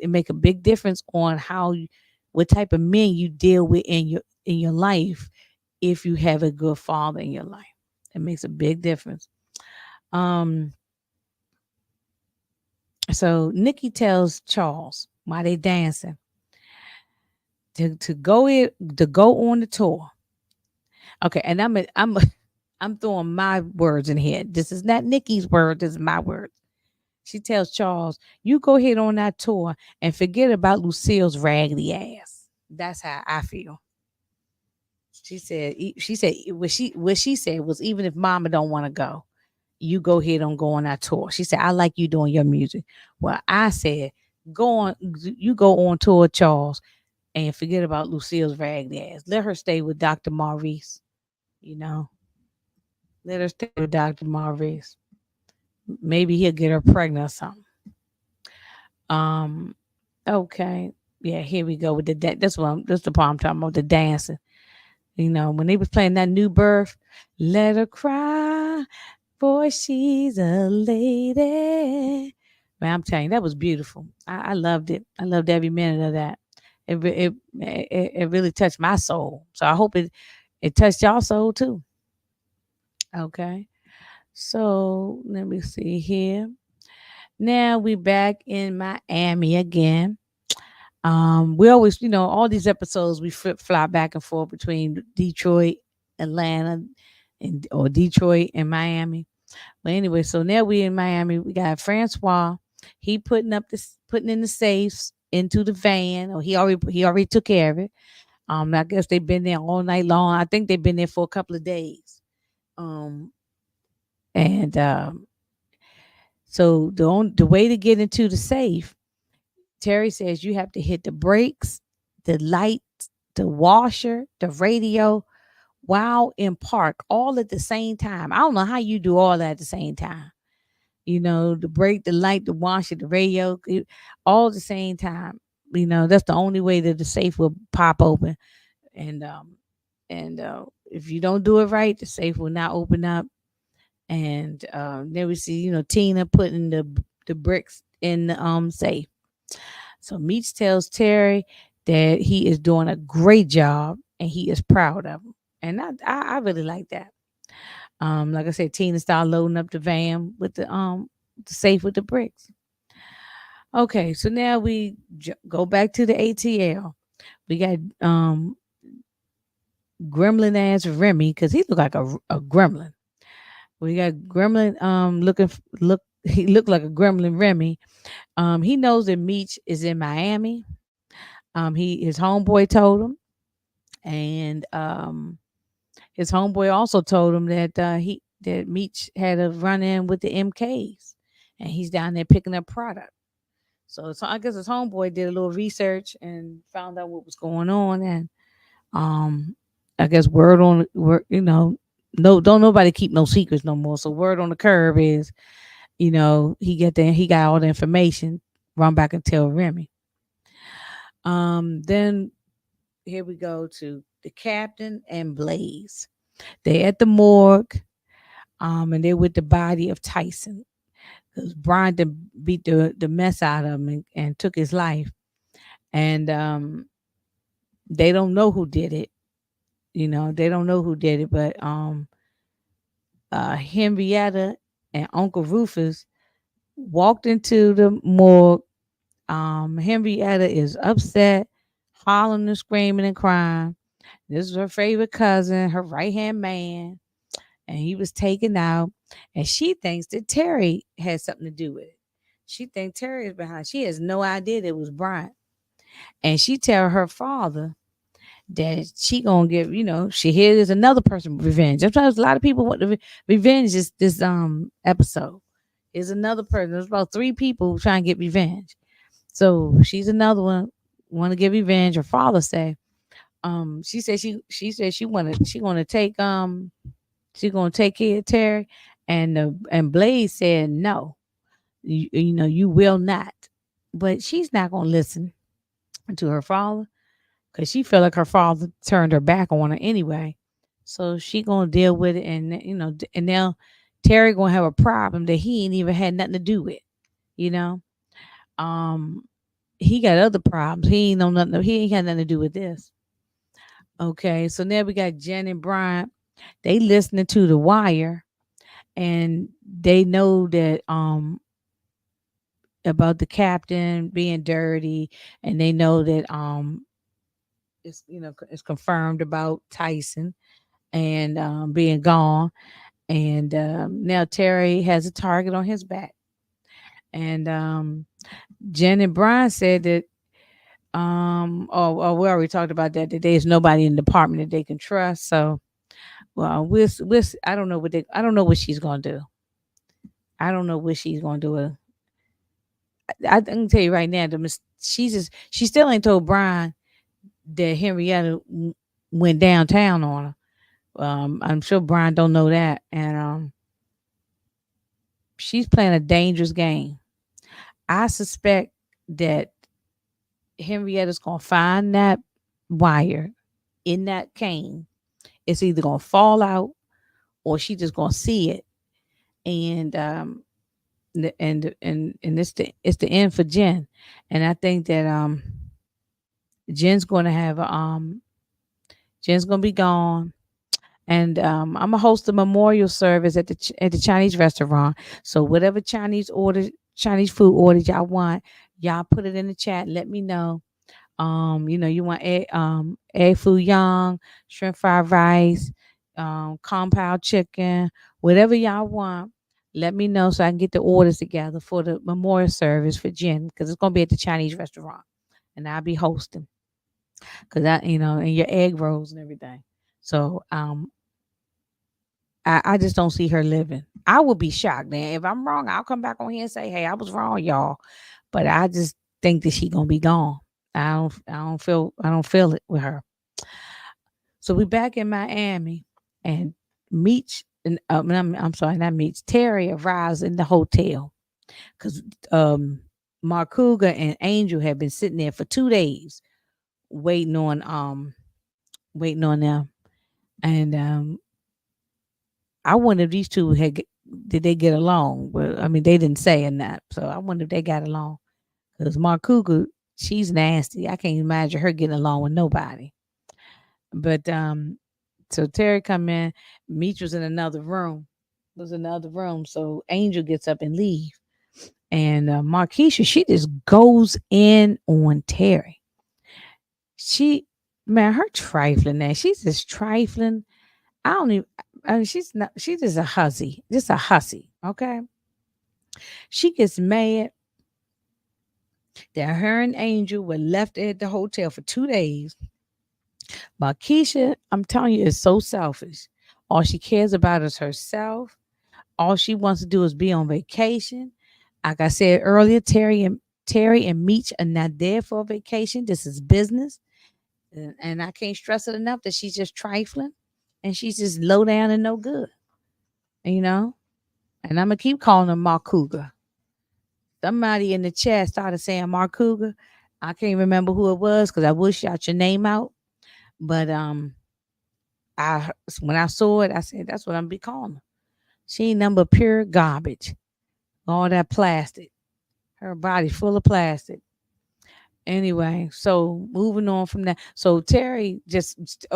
make a big difference on what type of men you deal with in your life if you have a good father in your life. It makes a big difference. Um, so Nikki tells Charles while they dancing to go on the tour. Okay, and I'm throwing my words in here. This is not Nikki's word. This is my word. She tells Charles, "You go ahead on that tour and forget about Lucille's raggedy ass." That's how I feel. She said what she said was, even if Mama don't want to go, you go ahead and go on that tour. She said, I like you doing your music. Well, I said, you go on tour, Charles, and forget about Lucille's raggedy ass. Let her stay with Dr. Maurice. You know, let her stay with Dr. Maurice. Maybe he'll get her pregnant or something. Um, okay. Yeah, here we go with that's the part I'm talking about, the dancing. When they was playing that New Birth, let her cry, boy, she's a lady. Man, I'm telling you, that was beautiful. I loved it. I loved every minute of that. It really touched my soul. So I hope it touched y'all soul too. Okay. So let me see here. Now we back in Miami again. We always, all these episodes we fly back and forth between Detroit, Atlanta, or Detroit and Miami. But anyway, so now we in Miami. We got Francois. He putting in the safes into the van, or he already took care of it. I guess they've been there all night long. I think they've been there for a couple of days. Um, and So the way to get into the safe, Terry says you have to hit the brakes, the lights, the washer, the radio, while in park, all at the same time. I don't know how you do all that at the same time. the break, the light, the washer, the radio, all at the same time. That's the only way that the safe will pop open. And if you don't do it right, the safe will not open up. And then we see, Tina putting the bricks in the safe. So Meech tells Terry that he is doing a great job and he is proud of him. And I really like that. Like I said, Tina started loading up the van with the safe with the bricks. Okay, so now we go back to the ATL. We got gremlin ass Remy because he looked like a gremlin. We got gremlin look he looked like a gremlin Remy. He knows that Meech is in Miami. His homeboy told him, and his homeboy also told him that Meech had a run in with the MKs, and he's down there picking up product. So I guess his homeboy did a little research and found out what was going on, and um, I guess word on word, no, don't nobody keep no secrets no more. So word on the curb is, he got all the information, run back and tell Remy. Then here we go to the captain and Blaze. They at the morgue, and they're with the body of Tyson. Because Brian beat the mess out of him and took his life. And they don't know who did it. They don't know who did it, but Henrietta and Uncle Rufus walked into the morgue. Henrietta is upset, hollering and screaming and crying. This is her favorite cousin, her right hand man, and he was taken out. And she thinks that Terry had something to do with it. She thinks Terry is behind. She has no idea that it was Brian. And she tell her father that she gonna give, she hears another person with revenge. Sometimes a lot of people want the revenge this episode. Is another person. There's about 3 people trying to get revenge. So she's another one want to get revenge. Her father say, she said she gonna take care of Terry, and Blaze said no, you will not. But she's not gonna listen to her father because she felt like her father turned her back on her anyway. So she gonna deal with it, and now Terry gonna have a problem that he ain't even had nothing to do with. You know, um, he got other problems. He ain't know nothing. He ain't had nothing to do with this. Okay, so now we got Jen and Brian. They listening to The Wire, and they know that about the captain being dirty, and they know that it's confirmed about Tyson and being gone, and now Terry has a target on his back, and Jen and Brian said that we already talked about that there's nobody in the department that they can trust. So well, I don't know I don't know what she's gonna do. I don't know what she's gonna do. I can tell you right now, she still ain't told Brian that Henrietta went downtown on her. I'm sure Brian don't know that, and she's playing a dangerous game. I suspect that Henrietta's gonna find that wire in that cane. It's either gonna fall out or she just gonna see it, and it's the end for Jen, and I think that Jen's gonna have Jen's gonna be gone, and I'm gonna host a memorial service at the Chinese restaurant. So whatever Chinese food orders y'all want, y'all put it in the chat. Let me know. You want egg foo young, shrimp fried rice, compound chicken, whatever y'all want. Let me know so I can get the orders together for the memorial service for Jen because it's gonna be at the Chinese restaurant, and I'll be hosting because and your egg rolls and everything. So I just don't see her living. I would be shocked, man. If I'm wrong, I'll come back on here and say, "Hey, I was wrong, y'all." But I just think that she gonna be gone. I don't feel it with her. So we back in Miami, and Meech and I'm sorry, not Meech. Terry arrives in the hotel because um, Markuga and Angel had been sitting there for 2 days waiting on waiting on them, and I wonder if these two did they get along? Well, I mean, they didn't say or not, so I wonder if they got along. Because Markuga, she's nasty. I can't imagine her getting along with nobody. But so Terry come in, Meech was in another room. Was in another room. So Angel gets up and leave. And Markeisha, she just goes in on Terry. She man, her trifling that. She's just trifling. I don't even I mean, she's not she's just a hussy. Just a hussy. Okay. She gets mad that her and Angel were left at the hotel for 2 days. But Keisha, I'm telling you, is so selfish. All she cares about is herself. All she wants to do is be on vacation. Like I said earlier, Terry and Meech are not there for a vacation. This is business. And I can't stress it enough that she's just trifling and she's just low down and no good. You know? And I'm gonna keep calling her Mark Cougar. Somebody in the chat started saying Mark Cougar. I can't remember who it was because I would shout your name out. But I when I saw it, I said that's what I'm gonna be calling her. She ain't number pure garbage. All that plastic. Her body full of plastic. Anyway, so moving on from that. So Terry just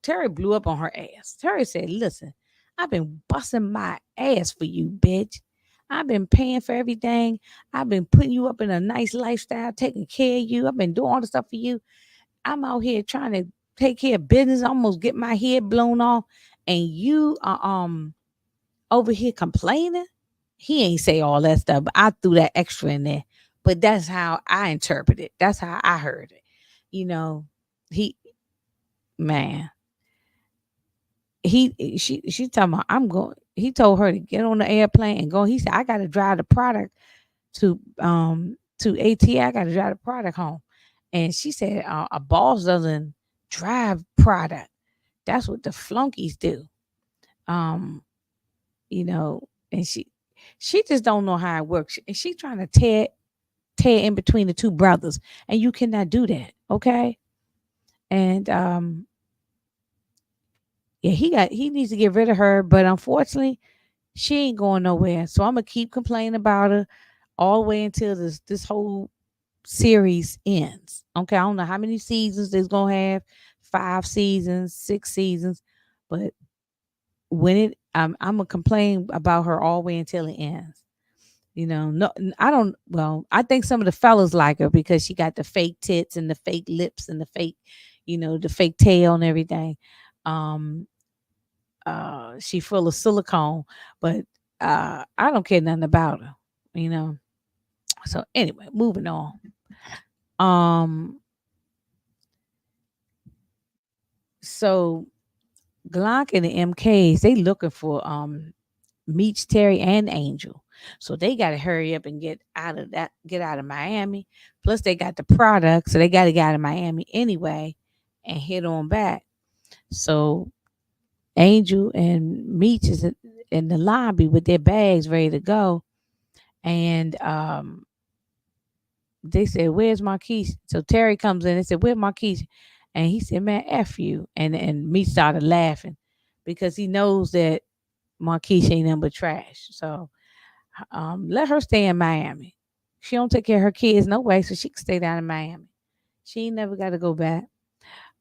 Terry blew up on her ass. Terry said, "Listen, I've been busting my ass for you, bitch. I've been paying for everything. I've been putting you up in a nice lifestyle, taking care of you. I've been doing all the stuff for you. I'm out here trying to take care of business, almost get my head blown off, and you are over here complaining." He ain't say all that stuff, but I threw that extra in there. But that's how I interpret it. That's how I heard it. You know, he man, she talking about I'm going. He told her to get on the airplane and go. He said I got to drive the product to AT. I got to drive the product home. And she said a boss doesn't drive product. That's what the flunkies do. Um, you know, and she just don't know how it works. And she trying to tear in between the two brothers, and you cannot do that. Okay, and yeah, he needs to get rid of her, but unfortunately, she ain't going nowhere. So I'm gonna keep complaining about her all the way until this whole series ends. Okay, I don't know how many seasons there's gonna have, 5 seasons, 6 seasons, but when I'm gonna complain about her all the way until it ends. No, I don't. Well, I think some of the fellas like her because she got the fake tits and the fake lips and the fake, the fake tail and everything. Um, she full of silicone, but I don't care nothing about her. You know. So anyway, moving on. Um, so Glock and the MKs they looking for Meech, Terry, and Angel. So they got to hurry up and get out of Miami. Plus, they got the product, so they got to get out of Miami anyway and head on back. So Angel and Meech is in the lobby with their bags ready to go, and they said, "Where's Marquise?" So Terry comes in and said, "Where's Marquise?" And he said, "Man, f you." And Meech started laughing because he knows that Marquise ain't nothing but trash. So let her stay in Miami. She don't take care of her kids no way, so she can stay down in Miami. She ain't never got to go back.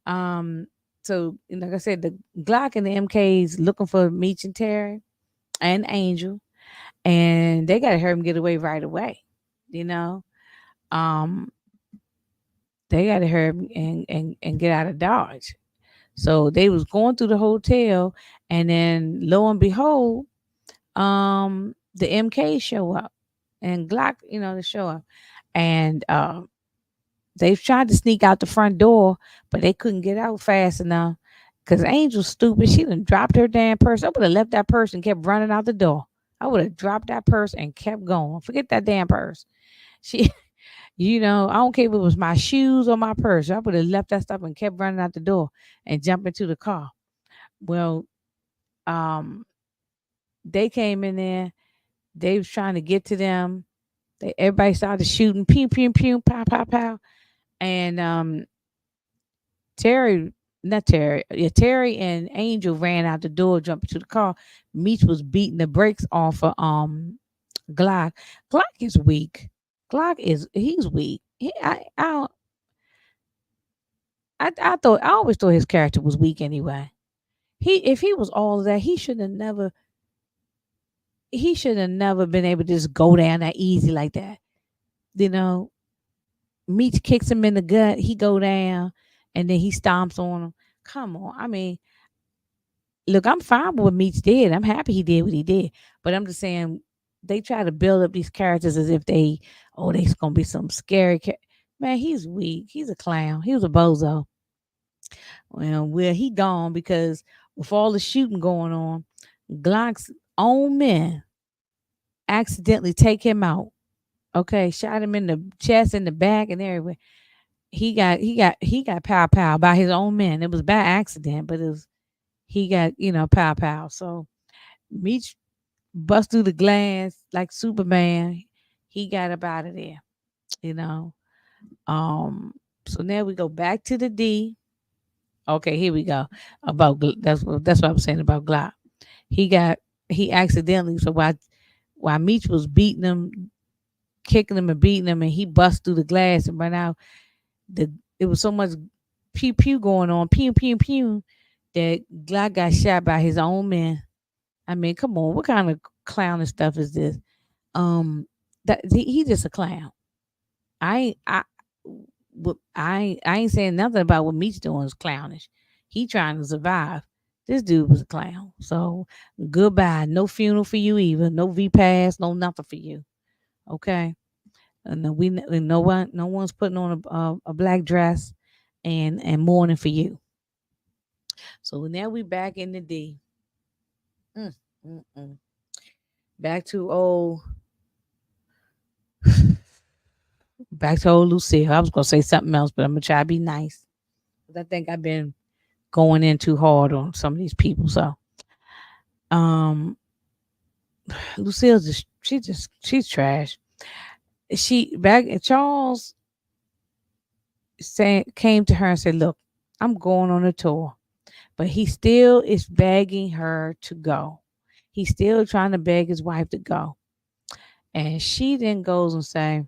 Um, so like I said, the Glock and the MKs looking for Meech and Terry and Angel, and they got to hurry and get away right away. You know, um, they got to hurry and get out of Dodge. So they was going through the hotel, and then lo and behold, the MK show up and Glock, they show up. And they've tried to sneak out the front door, but they couldn't get out fast enough. Cause Angel's stupid. She done dropped her damn purse. I would have left that purse and kept running out the door. I would have dropped that purse and kept going. Forget that damn purse. She, I don't care if it was my shoes or my purse. I would have left that stuff and kept running out the door and jump into the car. Well, they came in there. They was trying to get to them. Everybody started shooting, pew pew pew, pow pow pow, and Terry, not Terry, yeah, Terry and Angel ran out the door, jumped into the car. Meech was beating the brakes off of Glock. Glock is weak. He's weak. I thought I always thought his character was weak anyway. If he was all of that, he should have never been able to just go down that easy like that. You know, Meech kicks him in the gut, he go down, and then he stomps on him. Come on, I mean, look, I'm fine with what Meech did. I'm happy he did what he did, but I'm just saying they try to build up these characters as if they's gonna be some scary. Man, he's weak. He's a clown. He was a bozo. Well, he gone because with all the shooting going on, Glock's own men accidentally take him out. Okay, shot him in the chest, in the back, and everywhere. He got pow pow by his own men. It was by accident, but it was he got pow pow. So Meech bust through the glass like Superman. He got up out of there. You know. Um. So now we go back to the D. Okay, here we go. That's what I was saying about Glock. He got he accidentally so while Meech was beating him, kicking him and beating him, and he bust through the glass and ran out. The It was so much pew pew going on, pew pew pew, that Glock got shot by his own man. I mean, come on, what kind of clowning stuff is this? Um, that he just a clown. I ain't- I I ain't saying nothing about what Meech doing is clownish. He trying to survive. This dude was a clown. So goodbye. No funeral for you either. No V pass. No nothing for you. Okay. And no one's putting on a black dress and mourning for you. So now we back in the D. Mm, mm, mm. Back to old, back to old Lucille. I was gonna say something else, but I'm gonna try to be nice. 'Cause I think I've been going in too hard on some of these people. So, um, Lucille she's trash. She back Charles came to her and said, "Look, I'm going on a tour," but he still is begging her to go. He's still trying to beg his wife to go, and she then goes and say,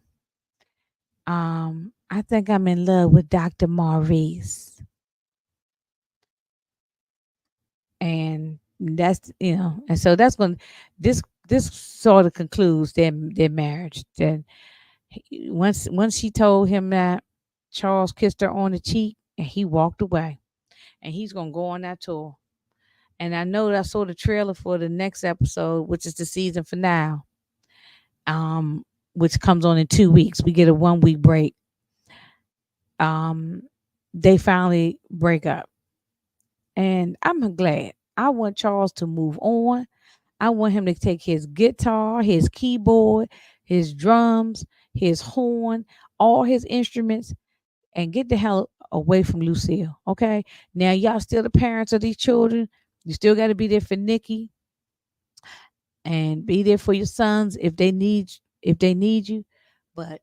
I think I'm in love with Dr. Maurice. And and so that's when this sort of concludes their marriage. Then once she told him that, Charles kissed her on the cheek and he walked away. And he's gonna go on that tour. And I know that I saw the trailer for the next episode, which is the season finale, um, which comes on in 2 weeks. We get a 1 week break. Um, they finally break up. And I'm glad. I want Charles to move on. I want him to take his guitar, his keyboard, his drums, his horn, all his instruments, and get the hell away from Lucille. Okay. Now y'all still the parents of these children. You still got to be there for Nikki and be there for your sons if they need you. But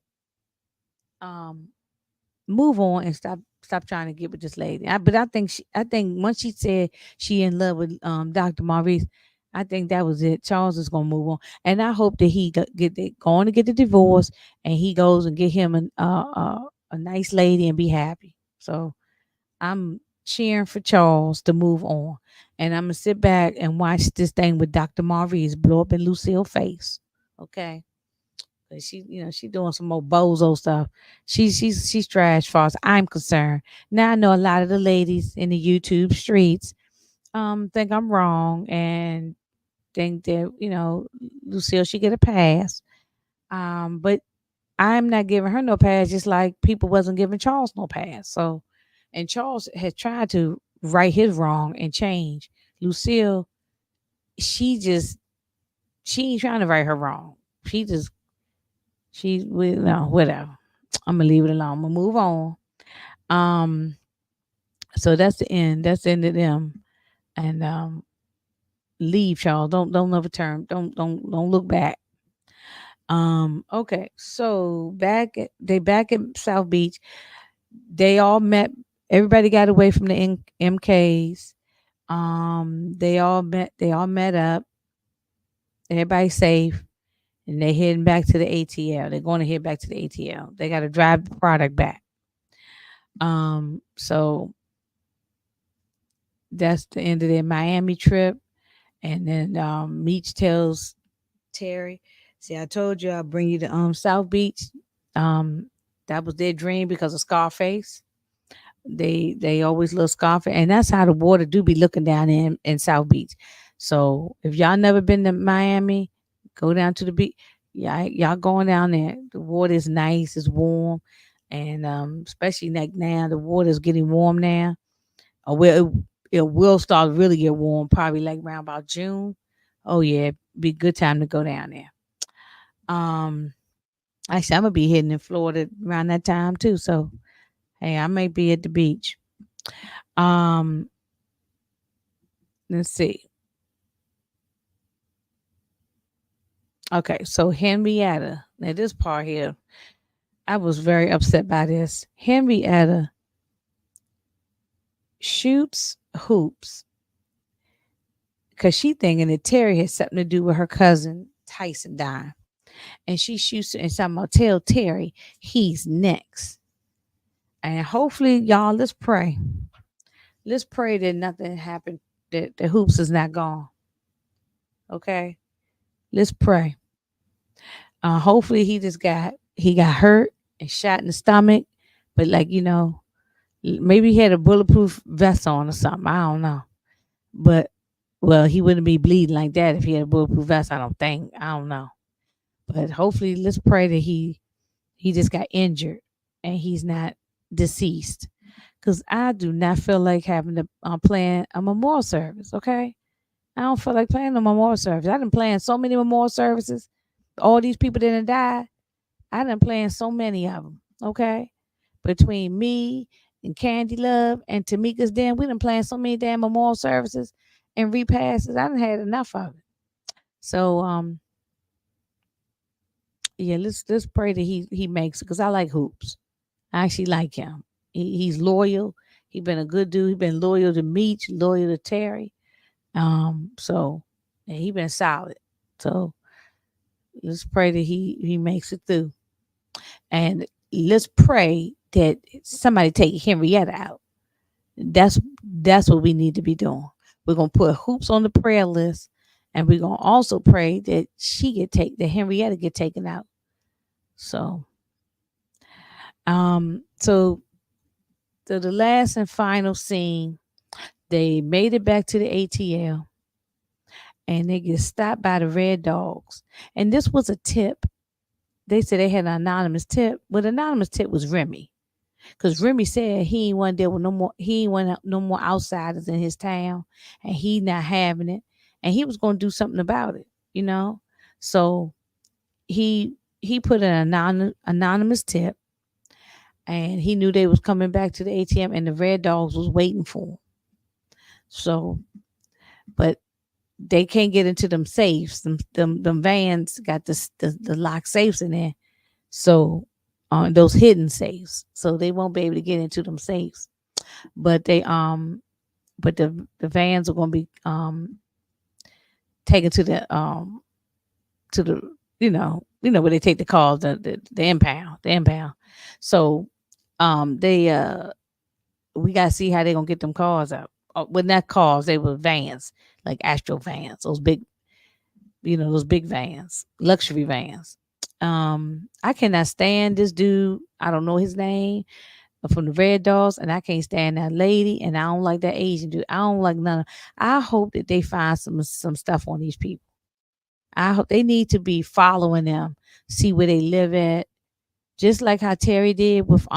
um move on and stop trying to get with this lady. But I think once she said she in love with Dr. Maurice, I think that was it. Charles is gonna move on, and I hope that going to get the divorce, and he goes and get him a nice lady and be happy. So I'm cheering for Charles to move on, and I'm gonna sit back and watch this thing with Dr. Maurice blow up in Lucille's face. Okay. 'Cause she doing some more bozo stuff. She's trash, far as I'm concerned. Now I know a lot of the ladies in the YouTube streets think I'm wrong and think that Lucille should get a pass. But I'm not giving her no pass, just like people wasn't giving Charles no pass. So, and Charles has tried to right his wrong and change. Lucille, she ain't trying to right her wrong. No, whatever. I'm gonna leave it alone. I'm gonna move on. Um, so that's the end. That's the end of them. And Leave, Charles. Don't never turn. Don't look back. Okay. So they back at South Beach. They all met. Everybody got away from the MKs. They all met up. Everybody's safe, and they heading back to the ATL. They're going to head back to the ATL. They got to drive the product back. So that's the end of their Miami trip. And then Meech tells Terry, "See, I told you I'll bring you to South Beach. Um, that was their dream because of Scarface. They always love Scarface, and that's how the water do be looking down in South Beach. So if y'all never been to Miami, go down to the beach. Yeah, y'all going down there. The water is nice, it's warm, and especially like now, the water is getting warm now. Or it will start really get warm, probably like around about June. Oh yeah, be a good time to go down there. Um, Actually, I'm gonna be hitting in Florida around that time too. So hey, I may be at the beach. Um, let's see. Okay, so Henrietta. Now this part here, I was very upset by this. Henrietta shoots hoops because she thinking that Terry had something to do with her cousin Tyson dying, and she shoots it and something. I'll tell Terry he's next, and hopefully, y'all, let's pray. Let's pray that nothing happened. That the hoops is not gone. Okay, let's pray. Hopefully he got hurt and shot in the stomach, but like maybe he had a bulletproof vest on or something. I don't know, but well, he wouldn't be bleeding like that if he had a bulletproof vest. I don't think. I don't know, but hopefully, let's pray that he just got injured and he's not deceased. Because I do not feel like having to plan a memorial service. Okay, I don't feel like planning a memorial service. I done planned so many memorial services. All these people that done died. I done planned so many of them. Okay, between me and Candy Love and Tamika's Den, we done planned so many damn memorial services and repasses. I done had enough of it. So yeah, let's pray that he makes it because I like hoops. I actually like him. He's loyal. He been a good dude. He been loyal to Meech, loyal to Terry. So and he been solid. So let's pray that he makes it through. And let's pray that somebody take Henrietta out. That's what we need to be doing. We're gonna put hoops on the prayer list, and we're gonna also pray that that Henrietta get taken out. So so the last and final scene, they made it back to the ATL, and they get stopped by the Red Dogs. And this was a tip. They said they had an anonymous tip. Well, the anonymous tip was Remy. Because Remy said he ain't want there with no more. He ain't want no more outsiders in his town, and he not having it. And he was going to do something about it, you know. So he put an anonymous tip, and he knew they was coming back to the ATM, and the Red Dogs was waiting for him. So, but they can't get into them safes. Them vans got the lock safes in there. So those hidden safes. So they won't be able to get into them safes. But the vans are gonna be taken to the where they take the cars, the impound. So they we gotta see how they gonna get them cars out. Well, not cars, they were vans, like Astro vans, those big vans, luxury vans. I cannot stand this dude. I don't know his name from the Red Dogs, and I can't stand that lady, and I don't like that Asian dude. I don't like none of. I hope that they find some stuff on these people. I hope they need to be following them, see where they live at, just like how Terry did with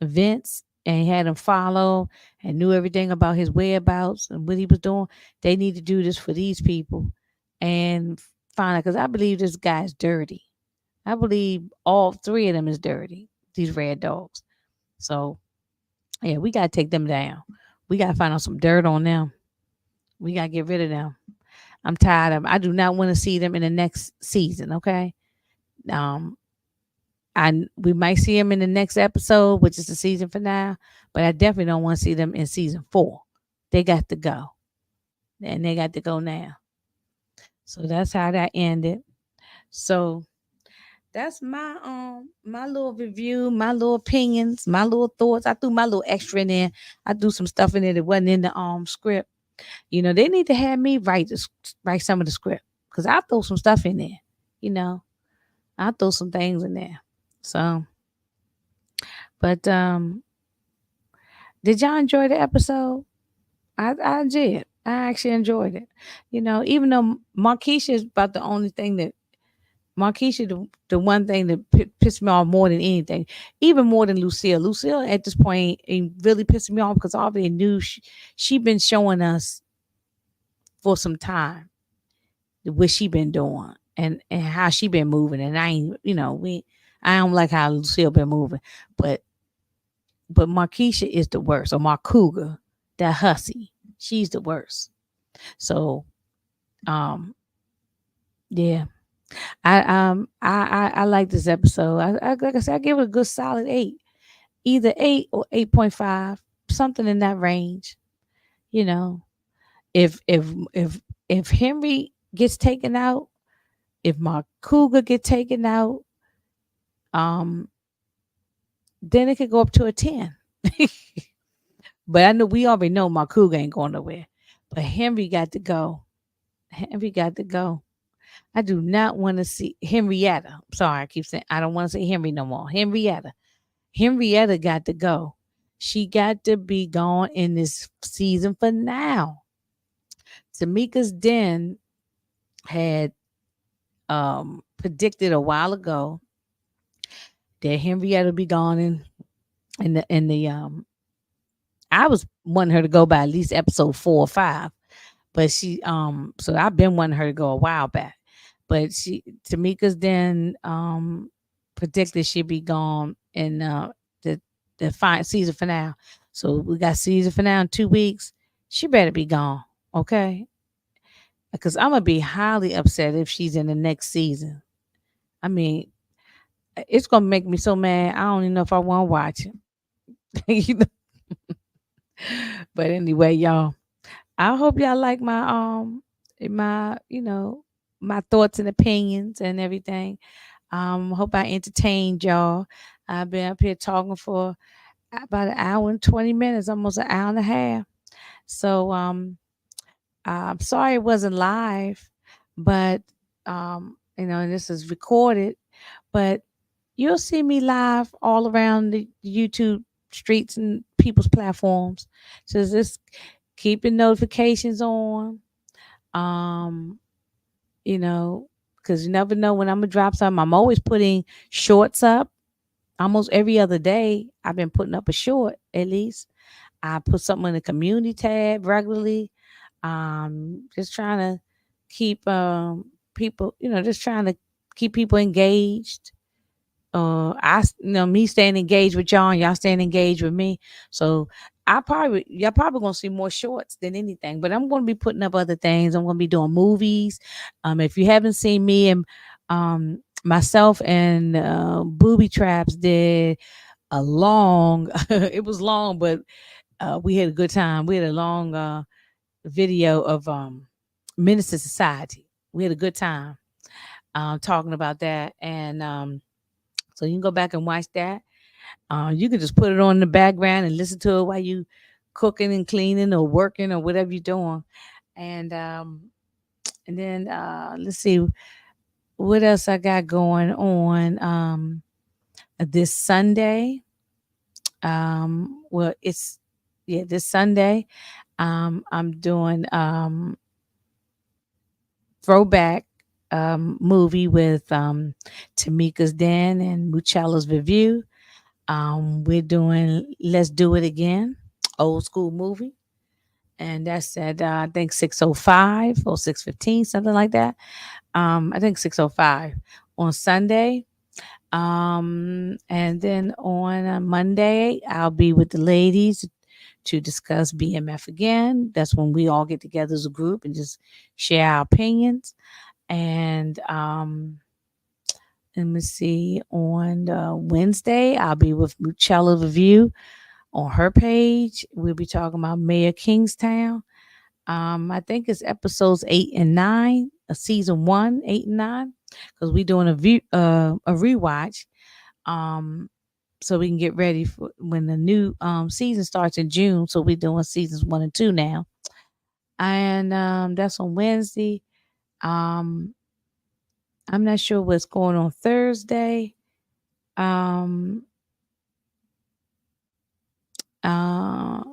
Vince and had him follow and knew everything about his whereabouts and what he was doing. They need to do this for these people and find out because I believe this guy's dirty. I believe all three of them is dirty. These Red Dogs. So yeah, we gotta take them down. We gotta find out some dirt on them. We gotta get rid of them. I'm tired of 'em. I do not want to see them in the next season. Okay. Um, we might see them in the next episode, which is the season finale, but I definitely don't want to see them in season 4. They got to go, and they got to go now. So that's how that ended. So that's my little review, my little opinions, my little thoughts. I threw my little extra in there. I threw some stuff in there that wasn't in the script. They need to have me write some of the script because I throw some stuff in there. You know, I throw some things in there. So, but did y'all enjoy the episode? I did. I actually enjoyed it. Even though Marquisha is about the only thing that Marquisha, the one thing that pissed me off more than anything, even more than Lucille. Lucille at this point it really pissed me off because I already knew she been showing us for some time what she been doing and how she been moving. And I ain't, I don't like how Lucille been moving, but Marquisha is the worst. Or Marcouga, that hussy, she's the worst. So, um, yeah. I like this episode. Like I said, I give it a good solid 8, either 8 or 8.5, something in that range. You know, if if if if Henry gets taken out, if Mark Cougar get taken out, um, then it could go up to a 10. But I know we already know Mark Cougar ain't going nowhere. But Henry got to go. Henry got to go. I do not want to see Henrietta. I'm sorry, I keep saying I don't want to say Henry no more. Henrietta. Henrietta got to go. She got to be gone in this season for now. Tamika's Den had predicted a while ago that Henrietta would be gone in the I was wanting her to go by at least episode 4 or 5. But so I've been wanting her to go a while back. But Tamika's Den predicted she'd be gone in the season finale. So we got season finale in 2 weeks. She better be gone, okay? Because I'm gonna be highly upset if she's in the next season. I mean, it's gonna make me so mad. I don't even know if I want to watch it. You know? But anyway, y'all, I hope y'all like my thoughts and opinions and everything. Hope I entertained y'all. I've been up here talking for about an hour and 20 minutes, almost an hour and a half. So I'm sorry it wasn't live, but this is recorded, but you'll see me live all around the YouTube streets and people's platforms. So just keep your notifications on. Um, because you never know when I'm gonna drop something. I'm always putting shorts up. Almost every other day, I've been putting up a short at least. I put something in the community tab regularly. Just trying to keep people, just trying to keep people engaged. Me staying engaged with y'all and y'all staying engaged with me. So y'all probably gonna see more shorts than anything, but I'm gonna be putting up other things. I'm gonna be doing movies. If you haven't seen me and myself and Booby Traps did a long it was long, but we had a good time. We had a long video of Minister Society. We had a good time talking about that. And so you can go back and watch that. You can just put it on in the background and listen to it while you cooking and cleaning or working or whatever you're doing. And then let's see what else I got going on this Sunday. Well, this Sunday. I'm doing throwback movie with Tamika's Den and Muchalla's Review. We're doing Let's Do It Again, old school movie. And that's at I think 6:05 or 6:15, something like that. I think 6:05 on Sunday. And then on Monday, I'll be with the ladies to discuss BMF again. That's when we all get together as a group and just share our opinions. And let me see, on Wednesday, I'll be with Muchella Review on her page. We'll be talking about Mayor Kingstown. I think it's episodes 8 and 9, season 1, 8 and 9, because we're doing a rewatch. Um, so we can get ready for when the new season starts in June. So we're doing seasons 1 and 2 now, and that's on Wednesday. Um, I'm not sure what's going on Thursday. Um, uh,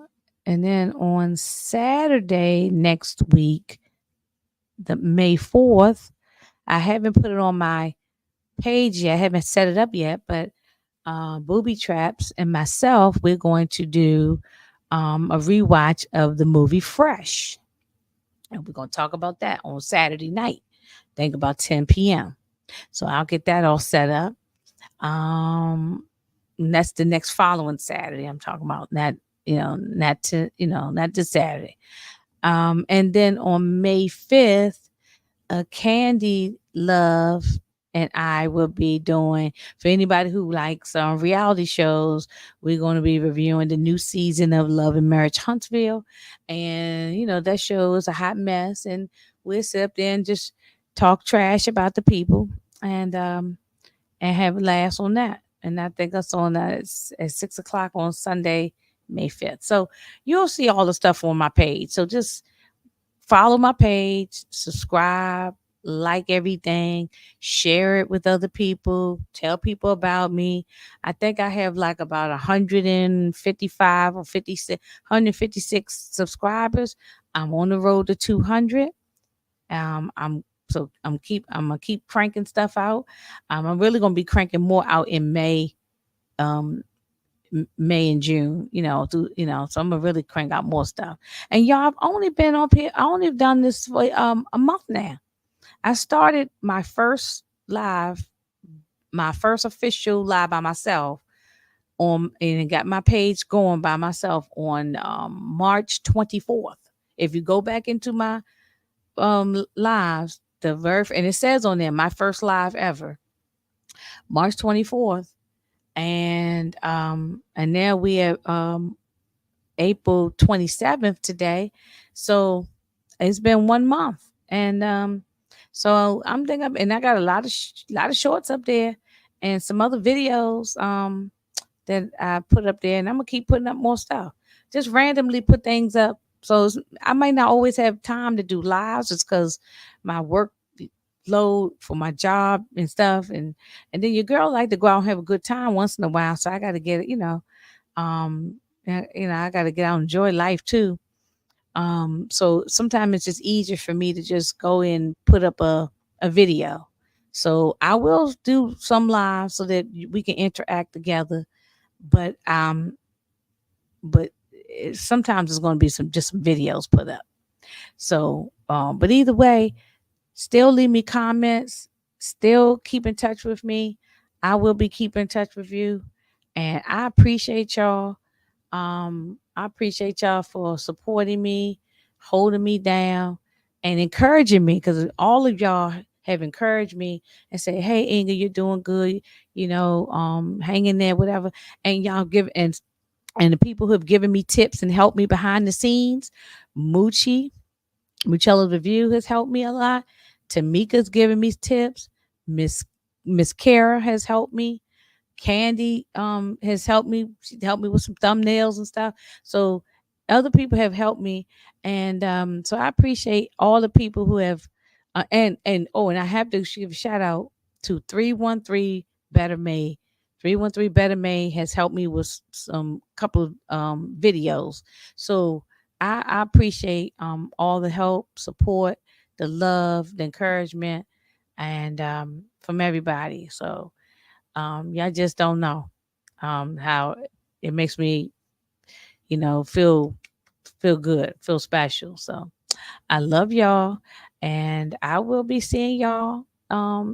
and then on Saturday next week, the May 4th, I haven't put it on my page yet. I haven't set it up yet, but Booby Traps and myself, we're going to do a rewatch of the movie Fresh. And we're going to talk about that on Saturday night. Think about 10 p.m. So I'll get that all set up. And that's the next following Saturday. I'm talking about not this Saturday. And then on May 5th, Candy Love and I will be doing, for anybody who likes reality shows, we're going to be reviewing the new season of Love and Marriage Huntsville. And, that show is a hot mess. And we'll sit up there and just talk trash about the people and have laughs on that. And I think that's on at 6 o'clock on Sunday, May 5th. So you'll see all the stuff on my page. So just follow my page, subscribe, like everything, share it with other people, tell people about me. I think I have like about 155 or 56, 156 subscribers. I'm on the road to 200. I'm gonna keep cranking stuff out. I'm really gonna be cranking more out in May, um, May and June, so I'm gonna really crank out more stuff. And y'all, I've only been up here, I only have done this for a month now. I started my first official live by myself on, and got my page going by myself on March 24th. If you go back into my lives, and it says on there, my first live ever, March 24th. And now we have April 27th today. So it's been 1 month. And so I'm thinking, and I got a lot of shorts up there and some other videos that I put up there, and I'm gonna keep putting up more stuff. Just randomly put things up. So I might not always have time to do lives, just because my work load for my job and stuff, and then your girl like to go out and have a good time once in a while. So I got to get um, I got to get out and enjoy life too. So sometimes it's just easier for me to just go and put up a video. So I will do some live so that we can interact together. But sometimes it's going to be some videos put up. So, but either way, still leave me comments. Still keep in touch with me. I will be keeping in touch with you, and I appreciate y'all. I appreciate y'all for supporting me, holding me down, and encouraging me, because all of y'all have encouraged me and say, "Hey, Inga, you're doing good. Hang in there, whatever." And y'all give and the people who have given me tips and helped me behind the scenes, Muchella's Review has helped me a lot. Tamika's given me tips. Miss Miss Kara has helped me. Candy has helped me. She helped me with some thumbnails and stuff. So other people have helped me, and so I appreciate all the people who have. And I have to give a shout out to 313 Better May. 313 Better May has helped me with some couple of videos. So I appreciate all the help, support, the love, the encouragement, and from everybody. So y'all just don't know how it makes me, feel good, feel special. So I love y'all, and I will be seeing y'all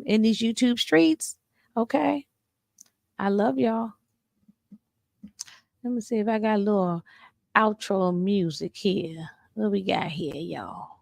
in these YouTube streets. Okay, I love y'all. Let me see if I got a little. outro music here. What we got here, y'all?